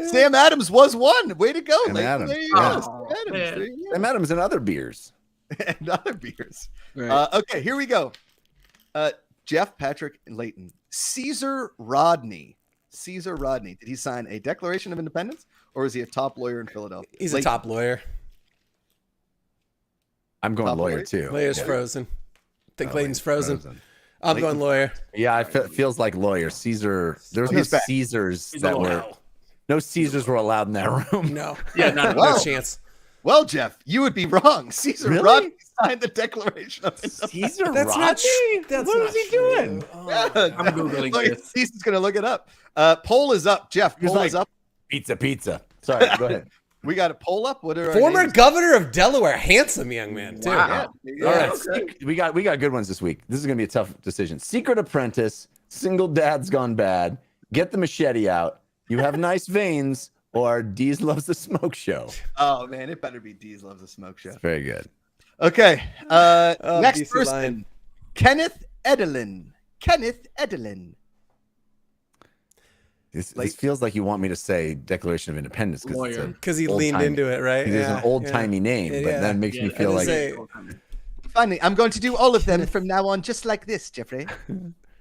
Sam Adams was one. Way to go. Sam Leighton. Adams. There you Yeah. go. Sam Adams. man. There you go. Sam Adams and other beers. And other beers. Right. Okay, here we go. Jeff, Patrick, and Leighton. Caesar Rodney. Caesar Rodney. Did he sign a Declaration of Independence, or is he a top lawyer in Philadelphia? He's a Leighton. top lawyer. I'm going Top lawyer lawyer? too. Lawyer's Yeah. frozen. Think Oh, Clayton's frozen. frozen. I'm going lawyer. Yeah, it feels like lawyer. Caesar. There was no He's back. Caesars He's that a were. lawyer. No Caesars were allowed in that room. No. Yeah, no, No Wow. chance. Well, Jeff, you would be wrong. Caesar Really? Rodney signed the Declaration of Independence. Caesar That's Rodney? not true. That's What not was he true. doing? Oh. Yeah. I'm Googling Look, this. Caesar's going to look it up. Poll is up. Jeff, He was poll like- is up. Pizza. Sorry, go ahead. We got a poll up. What are our Former names? governor of Delaware, handsome young man, too. Wow. Yeah. All right, okay. we got good ones this week. This is gonna be a tough decision. Secret Apprentice, Single Dad's Gone Bad, Get the Machete Out, You Have Nice Veins, or Dees Loves the Smoke Show. Oh, man, it better be Dees Loves a Smoke Show. It's very good. Okay. Next DC person. Lion. Kenneth Edelin. Kenneth Edelin. This feels like you want me to say Declaration of Independence Lawyer. because Because he leaned into it, right? It is an old timey name, but Yeah. that makes me feel I like say- Finally, I'm going to do all of them from now on, just like this, Jeffrey.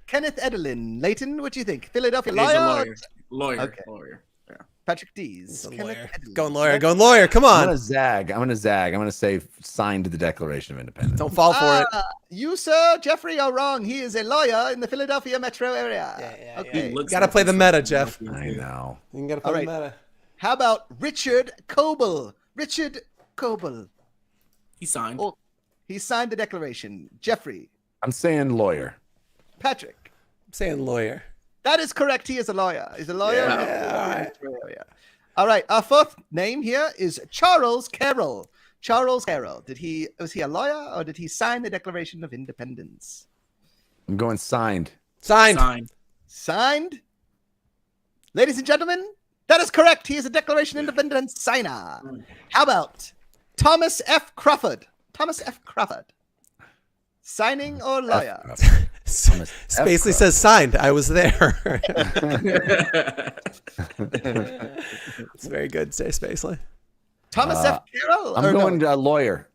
Kenneth Edelin. Leighton, what do you think? Philadelphia He's a lawyer? lawyer. Lawyer. Okay. Lawyer. Yeah. Patrick Dees. He's a Kenneth lawyer. Edelin. Going lawyer. Going lawyer. Come I'm on. gonna zag. I'm gonna say signed the Declaration of Independence. Don't fall for it. You, sir, Jeffrey, are wrong. He is a lawyer in the Philadelphia metro area. Yeah, Okay. He looks Gotta like play the he's meta, from Jeff. Philadelphia. I know. You gotta All play right. the meta. How about Richard Coble? Richard Coble. He signed. Oh, he signed the declaration. Jeffrey. I'm saying lawyer. Patrick. I'm saying lawyer. That is correct. He is a lawyer. He's a lawyer. Yeah. in the Philadelphia metro area. All right. Our fourth name here is Charles Carroll. Charles Carroll. Was he a lawyer or did he sign the Declaration of Independence? I'm going signed. Signed. Signed. Signed. Ladies and gentlemen, that is correct. He is a Declaration of Independence signer. How about Thomas F. Crawford? Thomas F. Crawford. Signing or lawyer? Spacely says signed. I was there. It's very good. Say Spacely. Thomas F. Carroll? I'm or no? going lawyer.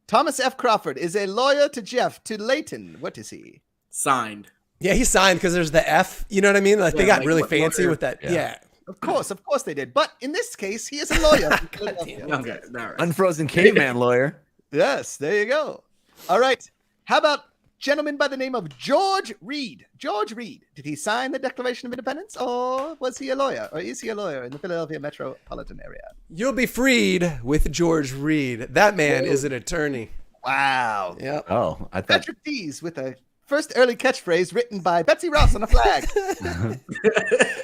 Thomas F. Crawford is a lawyer to Jeff, to Leighton. What is he? Signed. Yeah, he signed because there's the F. You know what I mean? Like they Yeah, got like really what fancy lawyer? with that. Yeah. Yeah. Of course they did. But in this case, he is a lawyer. from Philadelphia. Okay. All right. Unfrozen caveman lawyer. Yes, there you go. All right. How about gentleman by the name of George Reed? George Reed. Did he sign the Declaration of Independence, or was he a lawyer, or is he a lawyer in the Philadelphia metropolitan area? You'll be freed with George Reed. That man is an attorney. Wow. Yep. Oh, I thought Patrick Dees with a first early catchphrase written by Betsy Ross on a flag.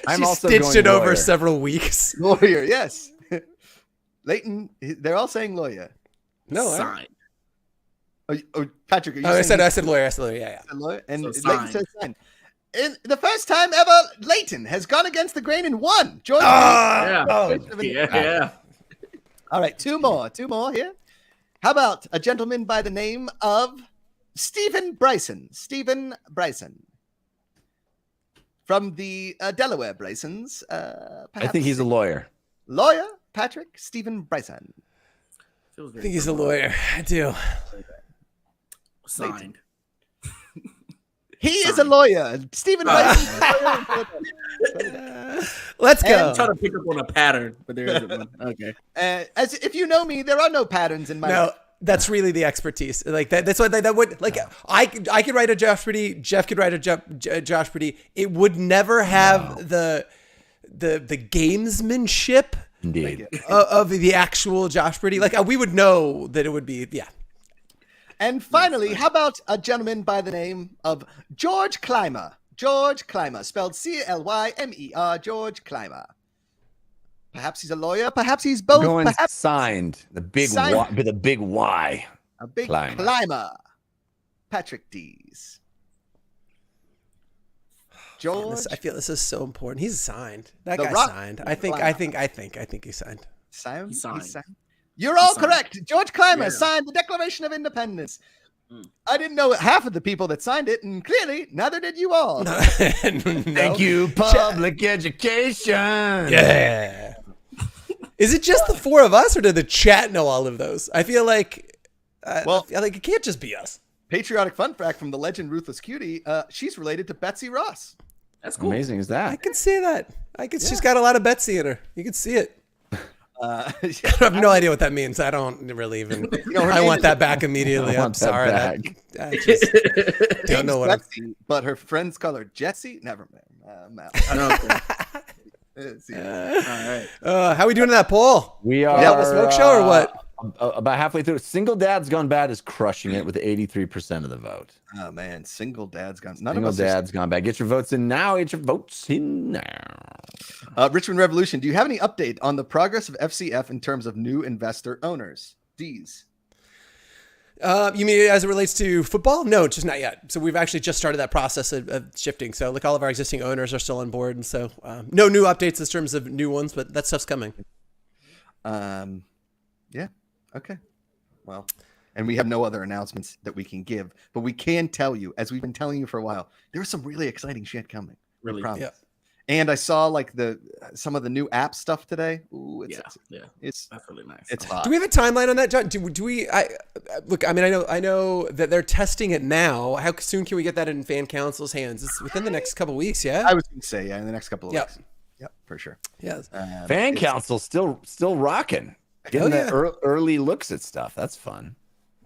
I'm She also stitched going it over lawyer. several weeks. Lawyer, yes. Leighton, they're all saying lawyer. No, Signed. Patrick, are you I saying said he's lawyer. I said lawyer. Yeah, a lawyer? And So Leighton signed. says signed. In the first time ever, Leighton has gone against the grain and won. George Yeah. Reed. Yeah. All right, two more here. How about a gentleman by the name of Stephen Bryson? Stephen Bryson. From the Delaware Brysons. I think he's a lawyer. lawyer, Patrick. Stephen Bryson. Feels I very think he's a lawyer. I do. Signed. He is a lawyer. Stephen Bryson. Let's I'm go. trying to pick up on a pattern, but there isn't one. Okay. As if you know me, there are no patterns in my No, life. that's really the expertise. Like that. That's what that would like. I could write a Josh Pretty. Jeff could write a Josh Pretty. It would never have the gamesmanship Indeed. of the actual Josh Pretty. Like we would know that it would be. Yeah. And finally, how about a gentleman by the name of George Clymer? George Clymer, spelled Clymer, George Clymer. Perhaps he's a lawyer. Perhaps he's both. Going Perhaps signed. The big Signed. Y, with a big Y. a big Clymer. climber. Patrick Dees. George. I feel this is so important. He's signed. That The guy Rock- signed. I think he signed. Simon? He signed. He signed. You're all signed. correct. George Clymer Yeah. signed the Declaration of Independence. Mm. I didn't know half of the people that signed it, and clearly neither did you all. Thank you, public education. Yeah. Is it just the four of us, or did the chat know all of those? I feel like, Well- I feel like it can't just be us. Patriotic fun fact from the legend Ruthless Cutie. She's related to Betsy Ross. That's cool. Amazing is I that? can see that. She's got a lot of Betsy in her. You can see it. Yeah. I have no idea what that means. I don't really even. her I name want is- that back immediately. I I'm want that sorry. back. I just don't know what. Betsy, but her friends call her Jessie. Never mind. All right. How we doing in that poll? We are Yeah, the smoke show or what? About halfway through. Single Dad's Gone Bad is crushing it with 83% of the vote. Oh man, single dad's gone. None Single of us. Are- Dad's Gone Bad. Get your votes in now. Get your votes in now. Richmond Revolution. Do you have any update on the progress of FCF in terms of new investor owners? D's. You mean as it relates to football? No, just not yet. So we've actually just started that process of shifting. So like all of our existing owners are still on board, and so no new updates in terms of new ones, but that stuff's coming. Yeah. Okay. Well, and we have no other announcements that we can give, but we can tell you, as we've been telling you for a while, there's some really exciting shit coming. We Really? promise. Yeah. And I saw like some of the new app stuff today. Ooh, Yeah. it's That's really nice. it's hot. Do we have a timeline on that, John? Do we? Look. I mean, I know that they're testing it now. How soon can we get that in fan council's hands? It's within the next couple weeks. Yeah. I was going to say in the next couple of Yep. weeks. Yep, for sure. Yes. Fan Council still rocking. Getting yeah. the early looks at stuff. That's fun.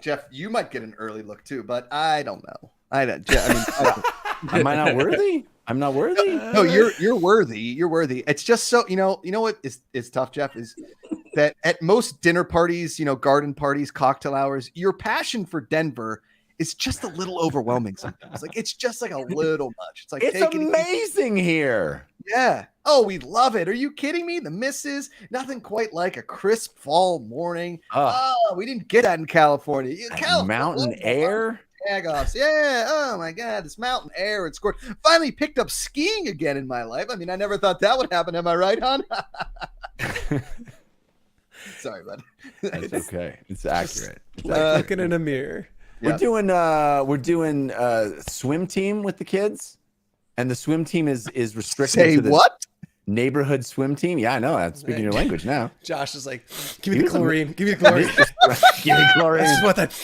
Jeff, you might get an early look too, but I don't know. I don't. I mean, Am I not worthy? I'm not worthy. no, you're worthy. You're worthy. It's just so you know what is tough, Jeff, is that at most dinner parties, garden parties, cocktail hours, your passion for Denver is just a little overwhelming sometimes. Like it's just like a little much. It's like It's take it easy. amazing here. Yeah. Oh, we love it. Are you kidding me? The misses, nothing quite like a crisp fall morning. Oh, we didn't get that in California. Mountain air. Tag-offs. Yeah. Oh my God, this mountain air. It's great. Finally picked up skiing again in my life. I mean, I never thought that would happen. Am I right, hon? Sorry, bud. It's okay. It's accurate. Looking in a mirror. Yeah. We're doing swim team with the kids, and the swim team is restricted Say to the what? neighborhood swim team. Yeah, I know. I'm speaking your language now. Josh is like, give me the Here's a- chlorine. Give me the chlorine. Give me chlorine. This is what that.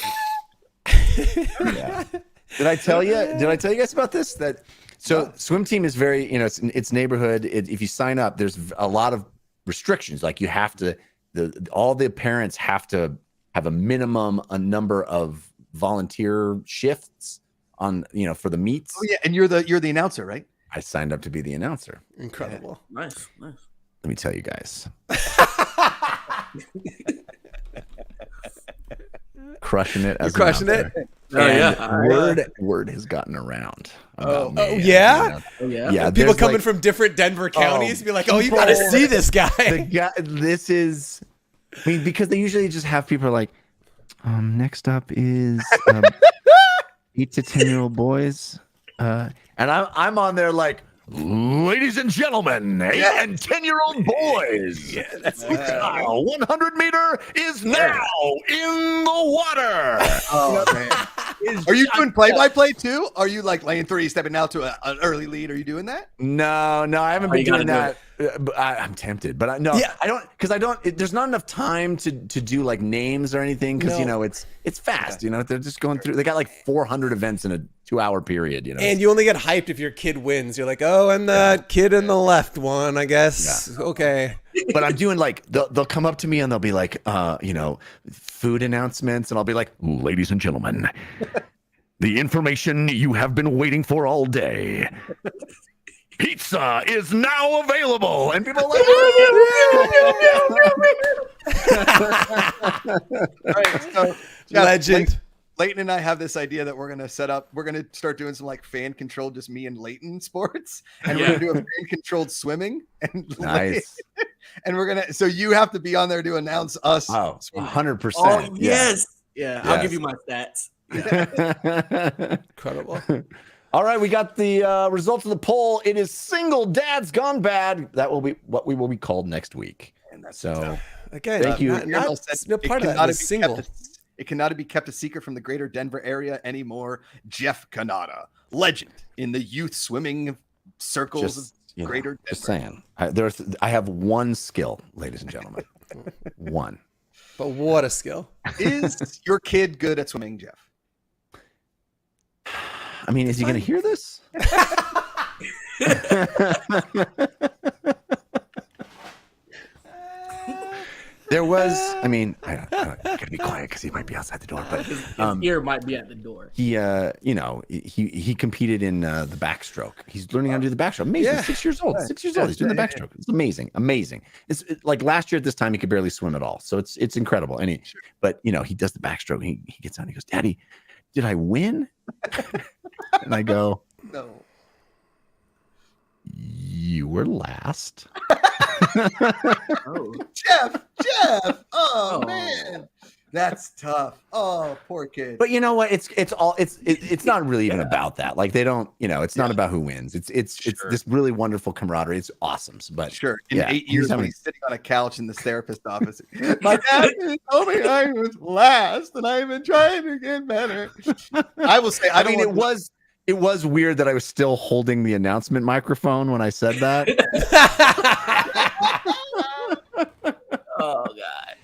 Yeah. Did I tell you? Did I tell you guys about this? Swim team is very, it's neighborhood. If you sign up, there's a lot of restrictions. Like you have to, all the parents have to have a number of volunteer shifts on, for the meets. Oh yeah, and you're the announcer, right? I signed up to be the announcer. Incredible. Nice. Let me tell you guys. Crushing it. As You're crushing an announcer. it? Oh, And yeah. word has gotten around. Oh, about me. yeah? Oh, yeah. Yeah. People there's, coming like, from different Denver counties be like, oh, you people- got to see this the guy. guy. This is. I mean, because they usually just have people like, next up is 8 to 10-year-old boys, and I'm on there like, ladies and gentlemen, 8 and 10-year-old boys. 100 meter is now in the water. Oh man. Are you doing play-by-play too? Are you like laying 3, stepping out to an early lead? Are you doing that? No, I haven't Oh, been you gotta doing that. But I'm tempted, but I don't, because I don't. There's not enough time to do like names or anything, because No. it's fast. They're just going through. They got like 400 events in a 2-hour period. And you only get hyped if your kid wins. You're like, oh, and the kid in the left won, I guess. Yeah. Okay. But I'm doing like they'll come up to me and they'll be like, food announcements, and I'll be like, ladies and gentlemen, the information you have been waiting for all day. Pizza is now available, and people are like, All right, so Jeff, Legend. Leighton and I have this idea that we're gonna start doing some like fan controlled, just me and Leighton sports, and we're gonna do a fan controlled swimming and Nice. and so you have to be on there to announce us. Oh, swimming. 100%. Oh yes, yeah. I'll Yes. give you my stats. Incredible. All right, we got the results of the poll. It is single dads gone bad. That will be what we will be called next week. And that's So Again, Thank you. no part of that was single. It cannot be kept a secret from the greater Denver area anymore. Jeff Cannata, legend in the youth swimming circles just, of greater Denver. just saying. I have one skill, ladies and gentlemen. One. But what a skill. Is your kid good at swimming, Jeff? I mean, is he going to hear this? There was, I mean, I gotta be quiet because he might be outside the door. But His ear might be at the door. he, he competed in the backstroke. He's learning how to do the backstroke. Amazing. Yeah. 6 years old. 6 years old. He's doing the backstroke. It's amazing. Amazing. Like last year at this time, he could barely swim at all. So it's incredible. And but he does the backstroke. He gets on. He goes, "Daddy, did I win?" And I go, No. "You were last." Oh, Jeff. Oh, Oh. man. That's tough. Oh, poor kid. But you know what? It's not really even about that. Like they don't, it's not about who wins. It's Sure. this really wonderful camaraderie. It's awesome. But Sure. In yeah, 8 years, he's when having- he's sitting on a couch in this therapist office, my dad told me I was last, and I've been trying to get better. I will say, I mean, it was weird that I was still holding the announcement microphone when I said that. oh God.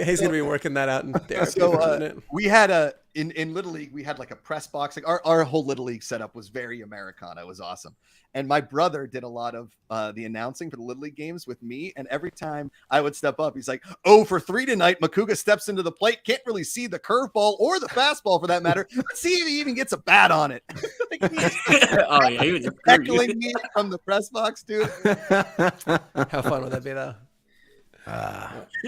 He's gonna be working that out in therapy. So for a minute. we had in Little League, we had like a press box. Like our whole Little League setup was very Americana. It was awesome. And my brother did a lot of the announcing for the Little League games with me. And every time I would step up, he's like, "Oh, for 3 tonight, Macuga steps into the plate. Can't really see the curveball or the fastball for that matter. Let's see if he even gets a bat on it." Like, Oh yeah, he was just heckling me from the press box, dude. How fun would that be, though?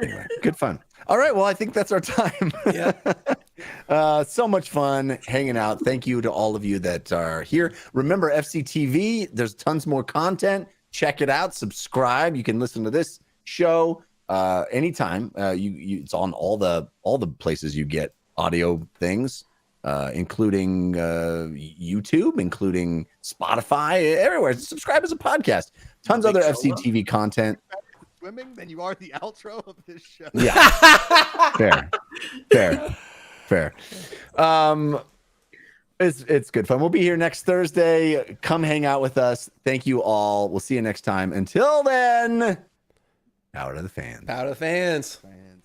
Anyway, good fun. All right. Well, I think that's our time. Yeah. So much fun hanging out. Thank you to all of you that are here. Remember, FCTV, there's tons more content. Check it out. Subscribe. You can listen to this show anytime. It's on all the places you get audio things, including YouTube, including Spotify, everywhere. Subscribe as a podcast. Tons of other FCTV content. Swimming than you are the outro of this show. Yeah. Fair. It's good fun. We'll be here next Thursday. Come hang out with us. Thank you all. We'll see you next time. Until then, power to the fans. Power to the fans. Man.